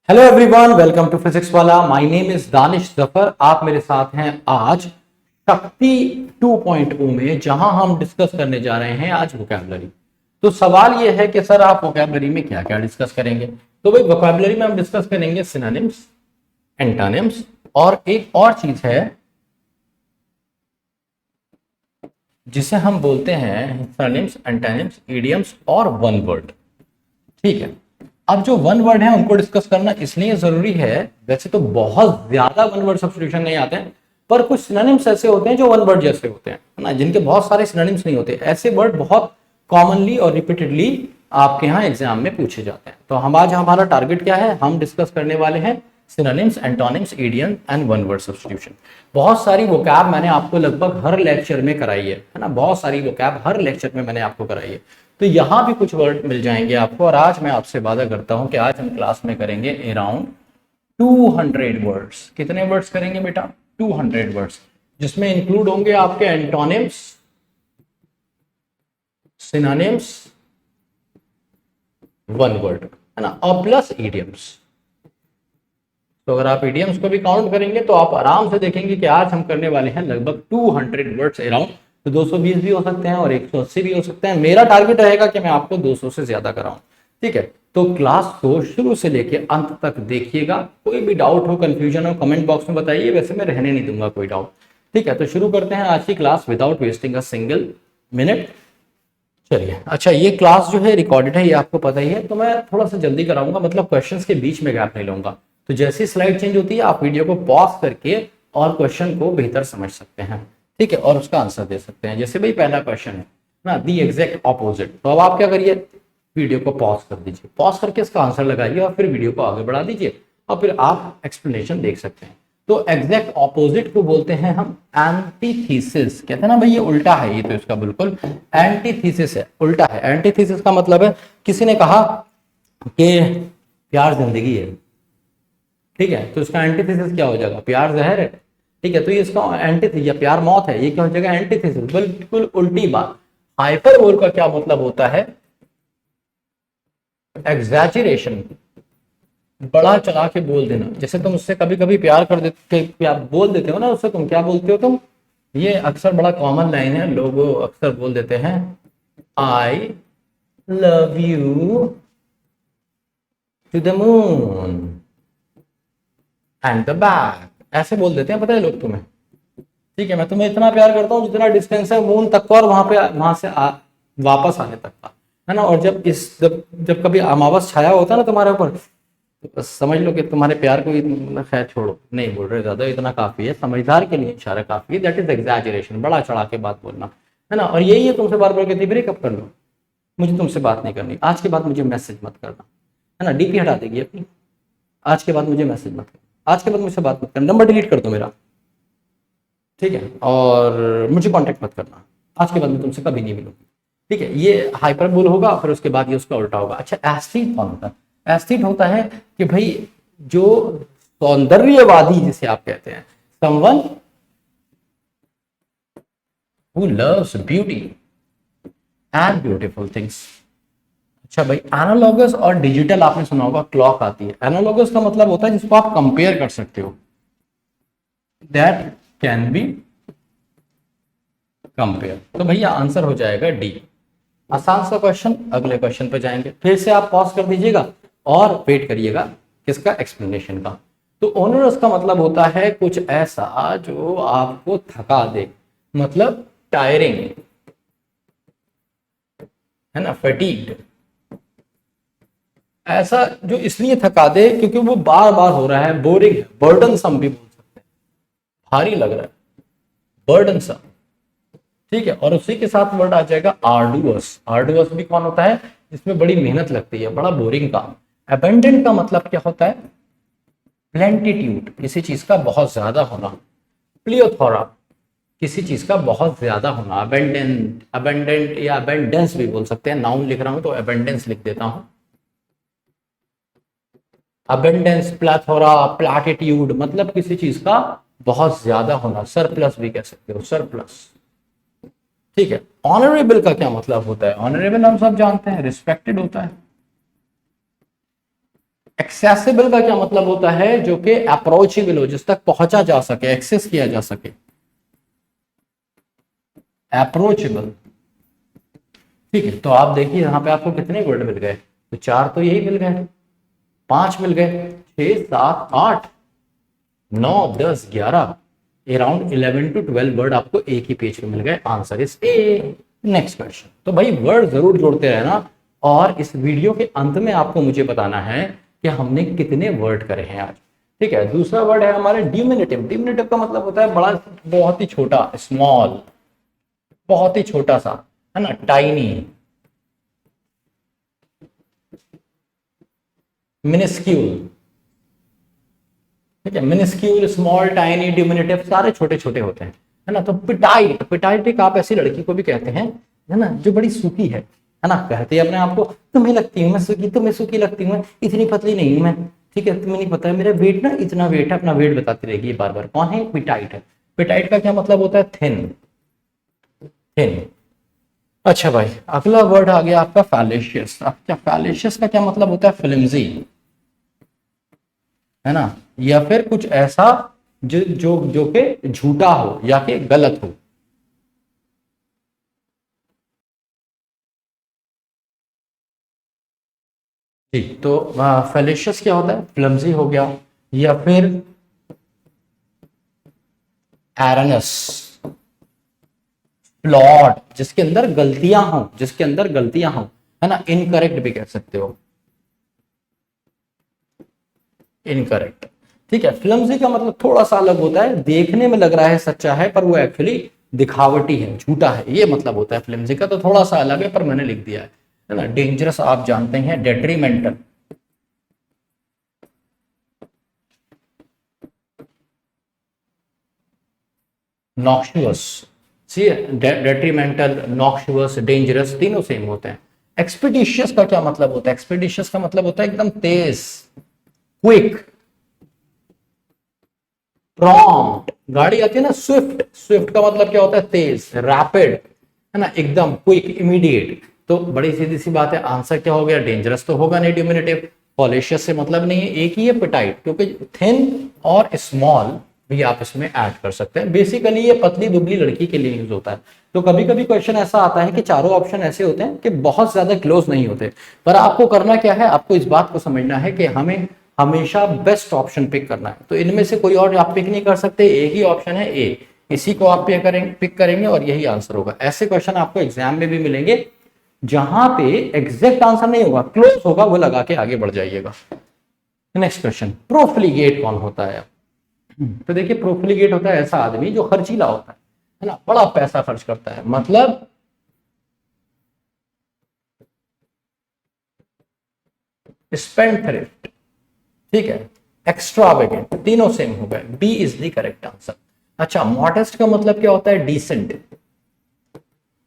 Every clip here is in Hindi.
Hello everyone, welcome to physics Wallah. My name is Danish Zafar. आप मेरे साथ हैं आज शक्ति 2.0 में, जहां हम डिस्कस करने जा रहे हैं आज वोकैबुलरी। तो सवाल यह है कि सर आप वोकैबुलरी में क्या क्या डिस्कस करेंगे। तो भाई वोकैबुलरी में हम डिस्कस करेंगे सिनोनिम्स, एंटोनिम्स और एक और चीज है जिसे हम बोलते हैं सिनोनिम्स, एंटोनिम्स, इडियम्स और वन वर्ड। ठीक है, अब जो वन वर्ड है उनको डिस्कस करना इसलिए जरूरी है। वैसे तो बहुत ज्यादा वन वर्ड सब्स्टिट्यूशन नहीं आते हैं, पर कुछ सिनोनिम्स ऐसे होते हैं जो वन वर्ड जैसे होते हैं, है ना, जिनके बहुत सारे सिनोनिम्स नहीं होते। ऐसे वर्ड बहुत कॉमनली और रिपीटेडली आपके यहाँ एग्जाम में पूछे जाते हैं। तो हम आज हमारा टारगेट क्या है, हम डिस्कस करने वाले हैं synonyms, antonyms, idiom and one word substitution. बहुत सारी वोकैब मैंने आपको लगभग हर लेक्चर में कराई है ना, बहुत सारी वोकैब हर लेक्चर में मैंने आपको कराई है। तो यहाँ भी कुछ वर्ड मिल जाएंगे आपको। और आज मैं आपसे वादा करता हूं कि आज हम क्लास में करेंगे अराउंड 200 वर्ड्स। कितने वर्ड्स करेंगे बेटा? 200 वर्ड्स, जिसमें इंक्लूड होंगे आपके एंटोनिम्स, सिनोनिम्स, वन वर्ड, है ना, और प्लस इडियम्स। तो अगर आप इडियम्स को भी काउंट करेंगे तो आप आराम से देखेंगे कि आज हम करने वाले हैं लगभग 200 वर्ड्स अराउंड। तो 220 भी हो सकते हैं और 180 भी हो सकते हैं। मेरा टारगेट रहेगा कि मैं आपको 200 से ज्यादा कराऊं। ठीक है, तो क्लास को शुरू से लेके अंत तक देखिएगा। कोई भी डाउट हो, कंफ्यूजन हो, कमेंट बॉक्स में बताइए। वैसे मैं रहने नहीं दूंगा कोई डाउट। ठीक है, तो शुरू करते हैं आज की class without wasting a single minute. चलिए, अच्छा, ये क्लास जो है रिकॉर्डेड है, ये आपको पता ही है। तो मैं थोड़ा सा जल्दी कराऊंगा, मतलब क्वेश्चंस के बीच में गैप नहीं लूंगा। तो जैसी स्लाइड चेंज होती है आप वीडियो को पॉज करके और क्वेश्चन को बेहतर समझ सकते हैं। ठीक है, और उसका आंसर दे सकते हैं। जैसे भाई पहला क्वेश्चन है ना, दी एग्जैक्ट ऑपोजिट। तो अब आप क्या करिए, वीडियो को पॉज कर दीजिए, पॉज करके इसका आंसर लगाइए और फिर वीडियो को आगे बढ़ा दीजिए और फिर आप एक्सप्लेनेशन देख सकते हैं। तो एग्जैक्ट ऑपोजिट को बोलते हैं हम एंटीथीसिस। कहते हैं ना भाई ये उल्टा है, ये तो इसका बिल्कुल एंटीथीसिस है, उल्टा है। एंटीथीसिस का मतलब है किसी ने कहा कि प्यार जिंदगी है, ठीक है, तो इसका एंटीथेसिस क्या हो जाएगा? प्यार जहर है। ठीक है, तो ये इसका एंटीथेसिस, या प्यार मौत है, ये क्या हो जाएगा? एंटीथेसिस। बिल्कुल उल्टी बात। हाइपरबोल का क्या मतलब होता है? एग्जैजरेशन, बड़ा चढ़ा के बोल देना। जैसे तुम उससे कभी कभी प्यार कर देते, प्यार बोल देते हो ना उससे, तुम क्या बोलते हो तुम? ये अक्सर बड़ा कॉमन लाइन है, लोग अक्सर बोल देते हैं I love you to the moon and the back, ऐसे बोल देते हैं, पता है लोग तुम्हें। ठीक है, मैं तुम्हें इतना प्यार करता हूँ जितना डिस्टेंस है मून तक का और वहां से वापस आने तक का, है ना। और जब कभी अमावस छाया होता है ना तुम्हारे ऊपर, तो बस समझ लो कि तुम्हारे प्यार को खैर छोड़ो, नहीं बोल रहे ज्यादा, इतना काफी है, समझदार के लिए इशारा काफी है। दैट इज एग्जैजरेशन, बड़ा चढ़ा के बात बोलना, है ना। और यही है, तुमसे बार बार कहती ब्रेकअप कर लो, मुझे तुमसे बात नहीं करनी, आज के बाद मुझे मैसेज मत करना, है ना, डीपी हटा देगी अपनी, आज के बाद मुझे मैसेज मत करना, आज के बाद मुझसे बात मत करना, नंबर डिलीट कर दो मेरा, ठीक है, और मुझे कांटेक्ट मत करना, आज के बाद मैं तुमसे कभी नहीं मिलूंगी। ठीक है, ये हाइपरबोल होगा, फिर उसके बाद ये उसका उल्टा होगा। अच्छा, एस्थेट कौन होता है? एस्थेट होता है कि भाई जो सौंदर्यवादी जिसे आप कहते हैं, someone who loves beauty and beautiful things. अच्छा भाई, एनालॉगस और डिजिटल आपने सुना होगा, क्लॉक आती है। एनालॉगस का मतलब होता है जिसको आप कंपेयर कर सकते हो, दैट कैन बी कंपेयर। तो भैया आंसर हो जाएगा डी। आसान सा क्वेश्चन, अगले क्वेश्चन पे जाएंगे। फिर से आप पॉज कर दीजिएगा और वेट करिएगा किसका? एक्सप्लेनेशन का। तो ओनरस का मतलब होता है कुछ ऐसा जो आपको थका दे, मतलब टायरिंग, है ना, फटीग्ड। ऐसा जो इसलिए थका दे क्योंकि वो बार बार हो रहा है, बोरिंग है, बर्डनसम भी बोल सकते हैं, भारी लग रहा है, बर्डनसम। ठीक है, और उसी के साथ वर्ड आ जाएगा आर्डुअस। आर्डुअस भी कौन होता है? जिसमें बड़ी मेहनत लगती है, बड़ा बोरिंग काम। अबेंडेंट का मतलब क्या होता है? प्लेंटिट्यूड, किसी चीज का बहुत ज्यादा होना। प्लियोथोरा, किसी चीज का बहुत ज्यादा होना। अबेंडेंट, अबेंडेंट या अबेंडेंस भी बोल सकते हैं। नाउन लिख रहा हूं तो अबेंडेंस लिख देता हूं। अबेंडेंस, प्लेथोरा, प्लैटिट्यूड, मतलब किसी चीज का बहुत ज्यादा होना। सरप्लस भी कह सकते हो, सरप्लस। ठीक है, ऑनरेबल का क्या मतलब होता है? ऑनरेबल हम सब जानते हैं, रिस्पेक्टेड होता है। एक्सेसिबल का क्या मतलब होता है? जो कि अप्रोचेबल हो, जिस तक पहुंचा जा सके, एक्सेस किया जा सके, अप्रोचेबल। ठीक है, तो आप देखिए यहाँ पे आपको कितने वर्ड मिल गए? तो 4 तो यही मिल गए, 5 मिल गए, 6 7 8 9 10 11, अराउंड 11 to 12 वर्ड आपको एक ही पेज पे मिल गए। Answer is a. Next question. तो भाई वर्ड जरूर जोड़ते रहना, और इस वीडियो के अंत में आपको मुझे बताना है कि हमने कितने वर्ड करे हैं आज। ठीक है, दूसरा वर्ड है हमारे डिमिनिटिव। डिमिनिटिव का मतलब होता है बड़ा, बहुत ही छोटा, स्मॉल, बहुत ही छोटा सा, है ना, टाइनी, मिनिस्क्यूल। ठीक है, मिनिस्क्यूल, स्मॉल, टाइनी, डिमिनिटिव सारे छोटे छोटे होते हैं, है ना। तो पिटाइट, पिटाइट एक आप ऐसी लड़की को भी कहते हैं, है ना, जो बड़ी सूखी है ना। कहते हैं अपने आप को, तुम्हें लगती हूँ मैं सूखी, तुम्हें सूखी लगती हूँ मैं, इतनी पतली नहीं हूं मैं। ठीक है, तुम्हें नहीं पता है मेरा वेट ना इतना वेट है, अपना वेट बताती रहेगी बार बार। कौन है? पिटाइट है। पिटाइट का क्या मतलब होता है? Thin, thin. अच्छा भाई, अगला वर्ड आ गया आपका फैलेशियस। क्या फैलेशियस का क्या मतलब होता है? फ्लिमजी, है ना, या फिर कुछ ऐसा जो जो जो कि झूठा हो या कि गलत हो। जी, तो फैलेशियस क्या होता है? फ्लमजी हो गया, या फिर एरनस, फ्लॉड, जिसके अंदर गलतियां हो, जिसके अंदर गलतियां हो, है ना। इनकरेक्ट भी कह सकते हो, इनकरेक्ट। ठीक है, फ्लमजी का मतलब थोड़ा सा अलग होता है, देखने में लग रहा है सच्चा है पर वो एक्चुअली दिखावटी है, झूठा है, ये मतलब होता है फ्लमजी का। तो थोड़ा सा अलग है पर मैंने लिख दिया है ना। डेंजरस आप जानते हैं, डेट्रीमेंटल, नॉक्शुअस। सी, डेट्रीमेंटल, नॉक्शुअस, डेंजरस तीनों सेम होते हैं। एक्सपीडिशियस का क्या मतलब होता है? एक्सपीडिशियस का मतलब होता है एकदम तेज, क्विक, प्रॉम्प्ट। गाड़ी आती है ना स्विफ्ट, स्विफ्ट का मतलब क्या होता है? तेज, रैपिड, है ना, एकदम क्विक, इमीडिएट। तो बड़ी सीधी सी बात है, आंसर क्या हो गया? डेंजरस तो होगा नहीं, डिमिनिटिव। फॉलेशियस से मतलब नहीं है, एक ही है पिटाइट, क्योंकि थिन और स्मॉल भी आप इसमें ऐड कर सकते हैं। बेसिकली ये पतली दुबली लड़की के लिए यूज होता है। तो कभी कभी क्वेश्चन ऐसा आता है कि चारों ऑप्शन ऐसे होते हैं कि बहुत ज्यादा क्लोज नहीं होते, पर आपको करना क्या है? आपको इस बात को समझना है कि हमें हमेशा बेस्ट ऑप्शन पिक करना है। तो इनमें से कोई और आप पिक नहीं कर सकते, एक ही ऑप्शन है ए, इसी को आप पिक करेंगे और यही आंसर होगा। ऐसे क्वेश्चन आपको एग्जाम में भी मिलेंगे जहां पे एग्जैक्ट आंसर नहीं होगा, क्लोज होगा, वो लगा के आगे बढ़ जाइएगा। नेक्स्ट क्वेश्चन, प्रोफ्लिगेट कौन होता है? तो देखिए, प्रोफ्लिगेट होता है ऐसा आदमी जो खर्चीला होता है ना, बड़ा पैसा खर्च करता है, मतलब स्पेंडथ्रिफ्ट। ठीक है, एक्स्ट्रावेगेंट, तीनों सेम हो गए। B is the correct answer. अच्छा, मॉडेस्ट का मतलब क्या होता है? डिसेंट,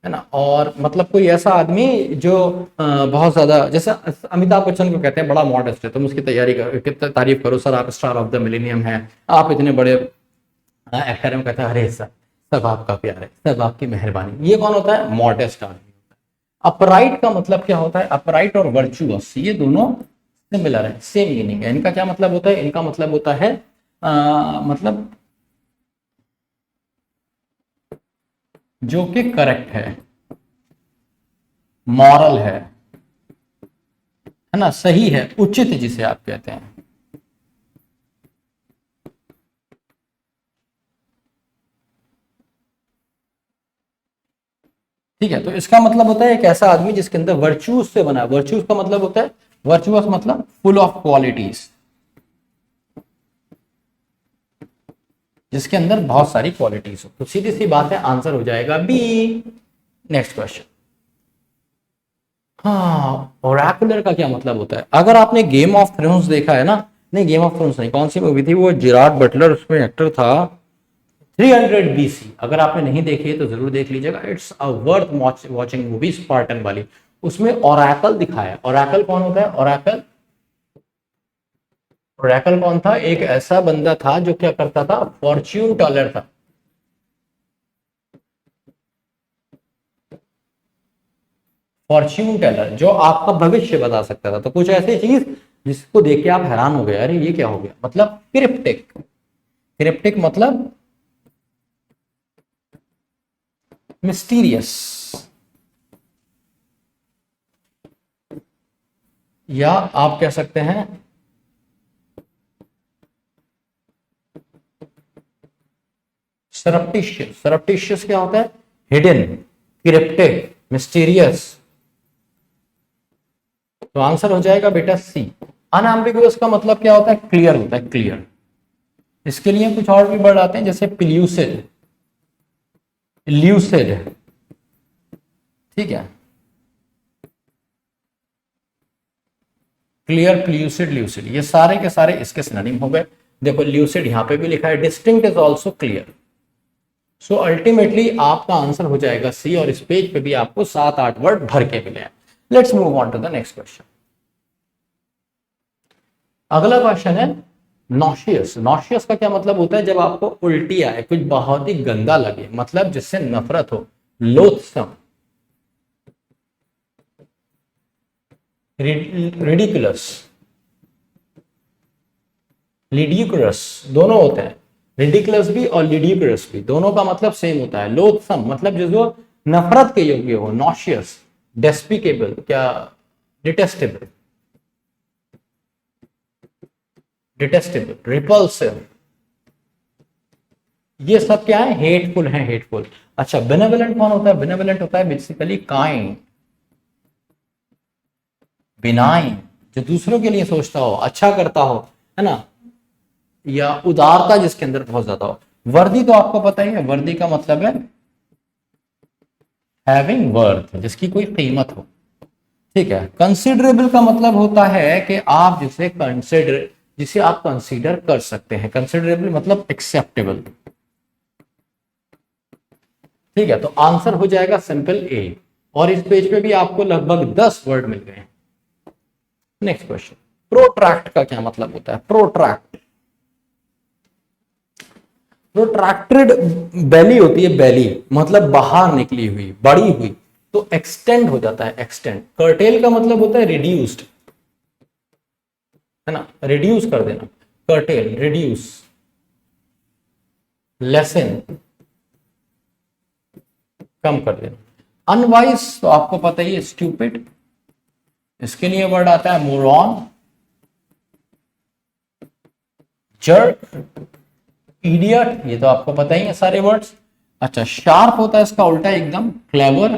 है ना। और मतलब कोई ऐसा आदमी जो बहुत ज्यादा, जैसे अमिताभ बच्चन को कहते हैं बड़ा मॉडेस्ट है, तुम उसकी तैयारी कितना तारीफ करो, सर आप स्टार ऑफ द मिलेनियम हैं, आप इतने बड़े एक्टर हैं। कहते हैं अरे सर, सब आपका प्यार है, सब आपकी मेहरबानी। ये कौन होता है? मॉडेस्ट आदमी। अपराइट का मतलब क्या होता है? अपराइट और वर्चुअस ये दोनों सिमिलर है, सेम मीनिंग है। इनका क्या मतलब होता है? इनका मतलब होता है मतलब जो कि करेक्ट है, मॉरल है ना, सही है, उचित जिसे आप कहते हैं। ठीक है, तो इसका मतलब होता है एक ऐसा आदमी जिसके अंदर वर्च्यूज से बना है। वर्च्यूज का मतलब होता है, वर्चुअस मतलब फुल ऑफ क्वालिटीज, जिसके अंदर बहुत सारी क्वालिटीज हो। तो सीधी सी बात है, आंसर हो जाएगा बी। Next question. हाँ, ओरेकुलर का क्या मतलब होता है? अगर आपने गेम ऑफ थ्रोन्स देखा है ना, नहीं गेम ऑफ थ्रोन्स नहीं, कौन सी मूवी थी वो, जिराड बटलर उसमें एक्टर था, 300 BC। अगर आपने नहीं देखी है तो जरूर देख लीजिएगा, it's a worth watching movie, Spartan वाली। उसमें ओरेकल दिखाया है। ओरेकल कौन होता है? ओरेकल, ओरेकल कौन था? एक ऐसा बंदा था जो क्या करता था? फॉर्च्यून टेलर था। फॉर्च्यून टेलर जो आपका भविष्य बता सकता था। तो कुछ ऐसी चीज जिसको देख के आप हैरान हो गए, अरे ये क्या हो गया, मतलब क्रिप्टिक। क्रिप्टिक मतलब मिस्टीरियस, या आप कह सकते हैं सरप्टिशियस। सरप्टिशियस क्या होता है, हिडन, क्रिप्टिक, मिस्टीरियस। तो आंसर हो जाएगा बेटा सी। अनएम्बिगुअस का मतलब क्या होता है, क्लियर होता है, क्लियर। इसके लिए कुछ और भी वर्ड आते हैं जैसे प्लूसिड, ल्यूसिड, ठीक है, क्लियर, प्लूसिड, ल्यूसिड, ये सारे के सारे इसके सिनोनिम हो गए। देखो ल्यूसिड यहां पे भी लिखा है, distinct is also clear. So ultimately आपका आंसर हो जाएगा सी, और इस पेज पे भी आपको 7-8 वर्ड भर के मिले हैं। Let's move on to the next question. अगला क्वेश्चन है नॉशियस। नॉशियस का क्या मतलब होता है, जब आपको उल्टी आए, कुछ बहुत ही गंदा लगे, मतलब जिससे नफरत हो, लोथसम, रिडिकुलस, लिडिकुलस, दोनों होते हैं, रिडिकुलस भी और लिडिकुलस भी, दोनों का मतलब सेम होता है। लोथसम मतलब जो नफरत के योग्य हो, नॉशियस, डेस्पिकेबल, क्या डिटेस्टेबल, डिटेस्टेबल, रिपल्सिव, ये सब क्या है, हेटफुल है, हेटफुल। अच्छा, बेनेवोलेंट कौन होता है, बेनेवोलेंट होता है बेसिकली काइंड, बिनाइन, जो दूसरों के लिए सोचता हो, अच्छा करता हो, है ना, या उदारता जिसके अंदर बहुत ज्यादा हो। वर्दी तो आपको पता ही है, वर्दी का मतलब है हैविंग वर्थ, जिसकी कोई कीमत हो, ठीक है। कंसिडरेबल का मतलब होता है कि आप जिसे आप कंसीडर कर सकते हैं। कंसिडरेबल मतलब एक्सेप्टेबल, ठीक है। तो आंसर हो जाएगा सिंपल ए, और इस पेज पे भी आपको लगभग 10 वर्ड मिल गए। नेक्स्ट क्वेश्चन, प्रोट्रैक्ट का क्या मतलब होता है, प्रोट्रैक्ट, प्रोट्रैक्टेड बेली होती है, बेली मतलब बाहर निकली हुई, बड़ी हुई, तो एक्सटेंड हो जाता है, एक्सटेंड। कर्टेल का मतलब होता है रिड्यूस्ड, है ना, रिड्यूस कर देना, कर्टेल, रिड्यूस, लेसन, कम कर देना। अनवाइज तो आपको पता ही है, स्टूपिड, इसके लिए वर्ड आता है मोरॉन, जर्क, इडियट, ये तो आपको पता ही है सारे वर्ड्स। अच्छा, शार्प होता है इसका उल्टा एकदम, क्लेवर,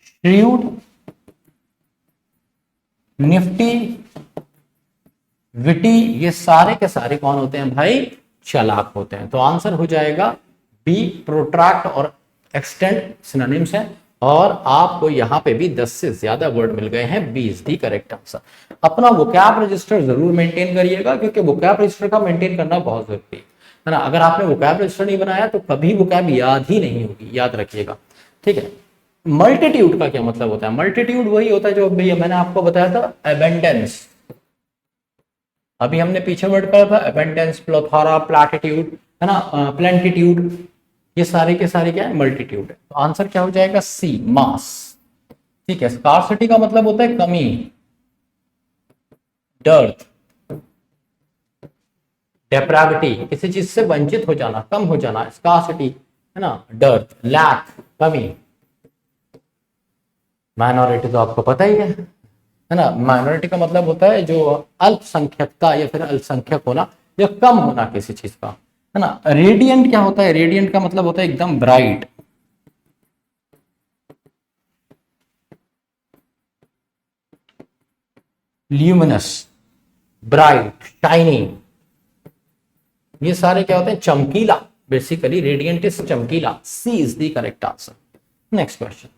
श्रीउड, निफ्टी, विटी, ये सारे के सारे कौन होते हैं भाई, चालाक होते हैं। तो आंसर हो जाएगा बी, प्रोट्रैक्ट और एक्सटेंड सिनोनिम्स हैं, और आपको यहां पे भी 10 से ज्यादा वर्ड मिल गए हैं। B is the correct answer. अपना वोकैब रजिस्टर जरूर मेंटेन करिएगा, क्योंकि वोकैब रजिस्टर का मेंटेन करना बहुत जरूरी है ना। अगर आपने वोकैब रजिस्टर नहीं बनाया तो कभी वोकैब याद ही नहीं होगी, याद रखिएगा, ठीक है। मल्टीट्यूड का क्या मतलब होता है, मल्टीट्यूड वही होता है जो अभी मैंने आपको बताया था, एबेंडेंस। अभी हमने पीछे वर्ड पढ़ा था, एबेंडेंस, प्लोथोरा, प्लैटिट्यूड, है ना, प्लेंटिट्यूड, ये सारे के सारे क्या है, मल्टीट्यूड है। तो आंसर क्या हो जाएगा, सी, मास, ठीक है। स्कार्सिटी का मतलब होता है कमी, डर्थ, डेप्राविटी, किसी चीज से वंचित हो जाना, कम हो जाना, स्कार्सिटी, है ना, डर्थ, लैक, कमी। माइनॉरिटी तो आपको पता ही है ना, माइनॉरिटी का मतलब होता है जो अल्पसंख्यकता या फिर अल्पसंख्यक होना या कम होना किसी चीज का, है ना। रेडियंट क्या होता है, रेडियंट का मतलब होता है एकदम ब्राइट, ल्यूमिनस, ब्राइट, शाइनिंग, ये सारे क्या होते हैं, चमकीला। बेसिकली रेडियंट इज चमकीला। C is the correct answer. Next question,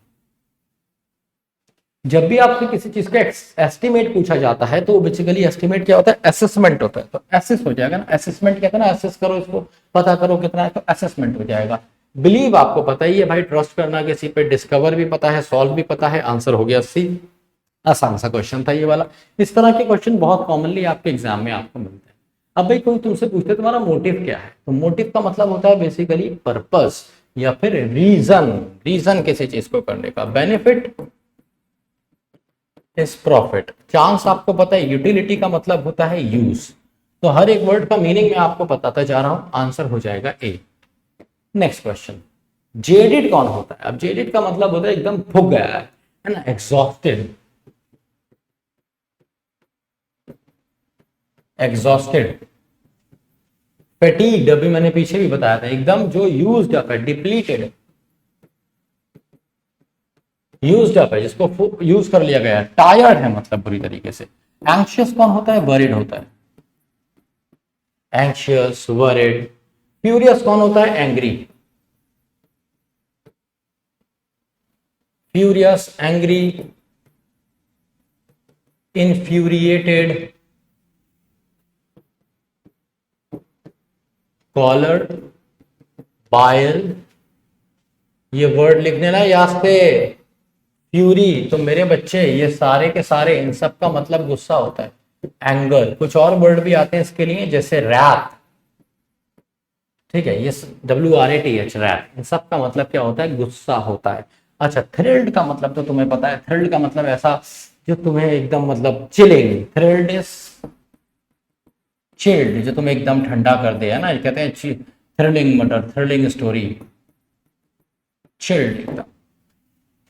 जब भी आपसे किसी चीज का एस्टिमेट पूछा जाता है तो बेसिकली एस्टिमेट क्या होता है, असेसमेंट होता है। तो एसेस हो जाएगा ना, असेसमेंट कहते हैं ना, असेस करो इसको, पता करो कितना है, तो असेसमेंट हो जाएगा। बिलीव आपको पता ही है भाई, ट्रस्ट करना किसी पे, डिस्कवर भी पता है, सॉल्व भी पता है, आंसर हो गया सी। आसान सा क्वेश्चन था ये वाला। इस तरह के क्वेश्चन बहुत कॉमनली आपके एग्जाम में आपको मिलते हैं। अब भाई कोई तुमसे पूछते तुम्हारा मोटिव क्या है, तो मोटिव का मतलब होता है बेसिकली पर्पस या फिर रीजन, रीजन किसी चीज को करने का, बेनिफिट इज प्रॉफिट। चांस आपको पता है यूटिलिटी का मतलब होता है यूज, तो हर एक वर्ड का मीनिंग मैं आपको बताता जा रहा हूं, आंसर हो जाएगा ए। नेक्स्ट क्वेश्चन, जेडिड कौन होता है? अब जेडिड का मतलब होता है एकदम थक गया है ना, एग्जॉस्टेड, एग्जॉस्टेड, फैटीग्ड, अभी मैंने पीछे भी बताया था, एकदम जो यूज्ड अप है, डिप्लीटेड, यूज्ड अप है, जिसको यूज कर लिया गया है, टायर्ड है मतलब बुरी तरीके से। एंग्शियस कौन होता है? वरीड होता है, एंग्शियस, वरीड। फ्यूरियस कौन होता है? Angry, furious, angry, infuriated, collared, बायल। ये वर्ड लिखने ना याद से, फ्यूरी, तो मेरे बच्चे ये सारे के सारे इन सब का मतलब गुस्सा होता है, एंगर। कुछ और वर्ड भी आते हैं इसके लिए, जैसे रैथ, ठीक है, ये WRATH, रैथ, इन सब का मतलब क्या होता है? गुस्सा होता है। अच्छा, थ्रिल्ड का मतलब तो तुम्हें पता है, थ्रिल्ड का मतलब ऐसा जो तुम्हें एकदम मतलब चिलिंग, थ्रिल्ड इज चिल्ड, जो तुम्हें एकदम ठंडा कर दे, है ना, ये कहते हैं थ्रिलिंग मटर, थ्रिलिंग स्टोरी, चिल्ड एकदम,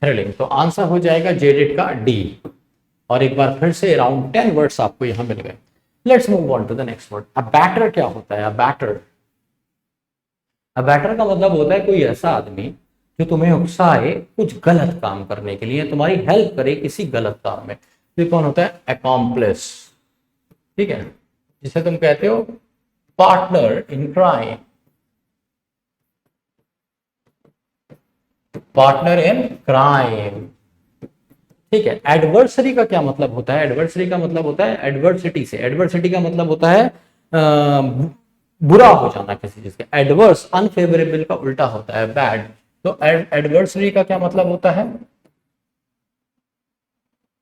थ्रिलिंग। तो आंसर हो जाएगा जेडेड का डी। और एक बार फिर से अराउंड 10 वर्ड्स आपको यहां मिल गए। Let's move on to the next word. Abettor क्या होता है? अ बैटर, अ बैटर का मतलब होता है कोई ऐसा आदमी जो तुम्हें उकसाए कुछ गलत काम करने के लिए, तुम्हारी हेल्प करे किसी गलत काम में। तो कौन होता है? अकॉम्प्लिस, ठीक है, जिसे तुम कहते हो partner in crime, partner in crime, ठीक है। एडवर्सरी का क्या मतलब होता है? एडवर्सरी का मतलब होता है एडवर्सिटी से, एडवर्सिटी का मतलब होता है बुरा हो जाना किसी चीज का। एडवर्स अनफेवरेबल का उल्टा होता है बैड, तो एडवर्सरी का क्या मतलब होता है?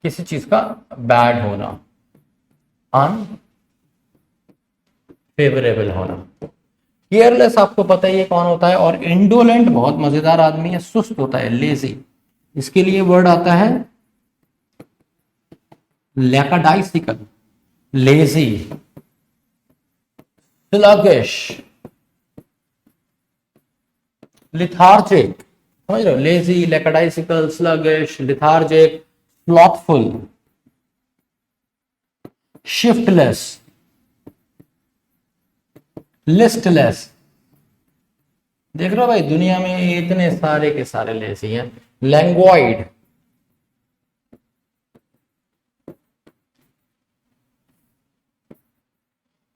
किसी चीज का बैड होना, अनफेवरेबल होना। केयरलेस आपको पता ही है कौन होता है। और इंडोलेंट बहुत मजेदार आदमी है, सुस्त होता है, लेजी, इसके लिए वर्ड आता है लैकाडाइसिकल, लेजी, स्लगिश, लिथार्जिक, समझ रहे हो? Lazy, lackadaisical, sluggish, lethargic, slothful, shiftless, listless. देख रहे हो भाई, दुनिया में इतने सारे के सारे लेजी हैं। लैंग्वॉइड,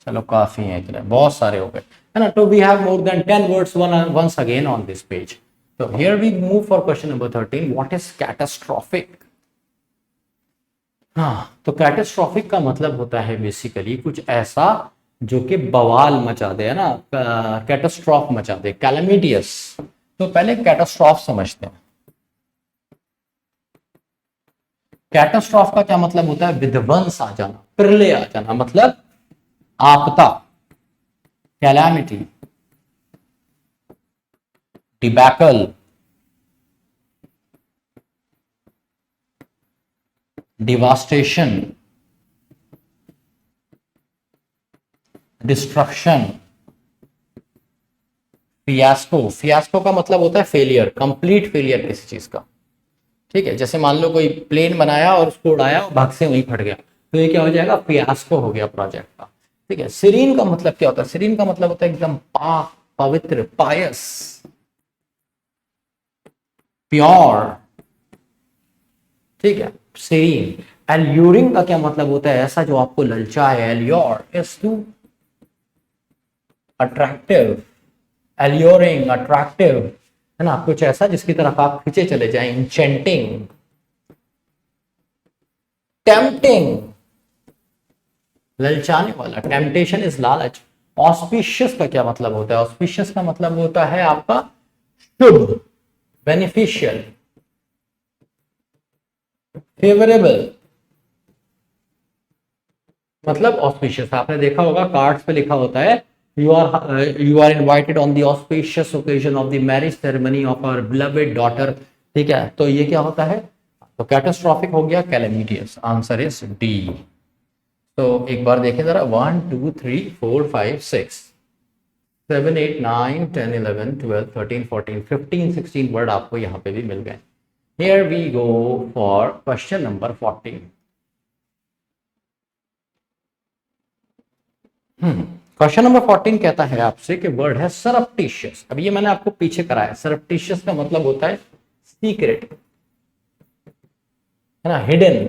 चलो काफी है, इतने बहुत सारे हो गए, है ना। तो we have more than 10 words once again on this page. तो here we move for question number 13, what is catastrophic? हाँ, तो कैटास्ट्रोफिक का मतलब होता है बेसिकली कुछ ऐसा जो कि बवाल मचा दे, है ना, कैटास्ट्रॉफ मचा दे, कैलेमिटियस। तो पहले कैटास्ट्रॉफ समझते हैं। कैटास्ट्रॉफ का क्या मतलब होता है? विध्वंस आ जाना, प्रलय आ जाना, मतलब आपदा, calamity, debacle, devastation, destruction, fiasco. Fiasco का मतलब होता है फेलियर, कंप्लीट फेलियर किसी चीज का, ठीक है। जैसे मान लो कोई प्लेन बनाया और उसको उड़ाया और भाग से वहीं फट गया, तो ये क्या हो जाएगा? फियास्को हो गया प्रोजेक्ट का, ठीक है। सीरीन का मतलब क्या होता है? सीरीन का मतलब होता है एकदम पाक, पवित्र, पायस, प्योर, ठीक है, सीरीन। एल्यूरिंग का क्या मतलब होता है? ऐसा जो आपको ललचाए, allure is to attractive, alluring, attractive, है ना, कुछ ऐसा जिसकी तरफ आप खींचे चले जाएं, इंचेंटिंग, टेम्पटिंग, ललचाने वाला, टेम्पटेशन इज लालच। ऑस्पिशियस का क्या मतलब होता है? ऑस्पिशियस का मतलब होता है आपका शुभ, बेनिफिशियल, फेवरेबल, मतलब ऑस्पिशियस। आपने देखा होगा कार्ड्स पे लिखा होता है you are invited on the auspicious occasion of the marriage ceremony of our beloved daughter, ठीक है। तो ये क्या होता है? तो कैटास्ट्रॉफिक हो गया कैलेमिटियस, आंसर इज डी। तो एक बार देखें जरा, 1 2 3 4 5 6 7 8 9 10 11 12 13 14 15 16 वर्ड आपको यहाँ पे भी मिल गए। Here we go for question number 14. Question number 14 कहता है आपसे कि वर्ड है सरप्टिशियस। अब ये मैंने आपको पीछे कराया, सरप्टिशियस का मतलब होता है सीक्रेट, है ना, हिडन,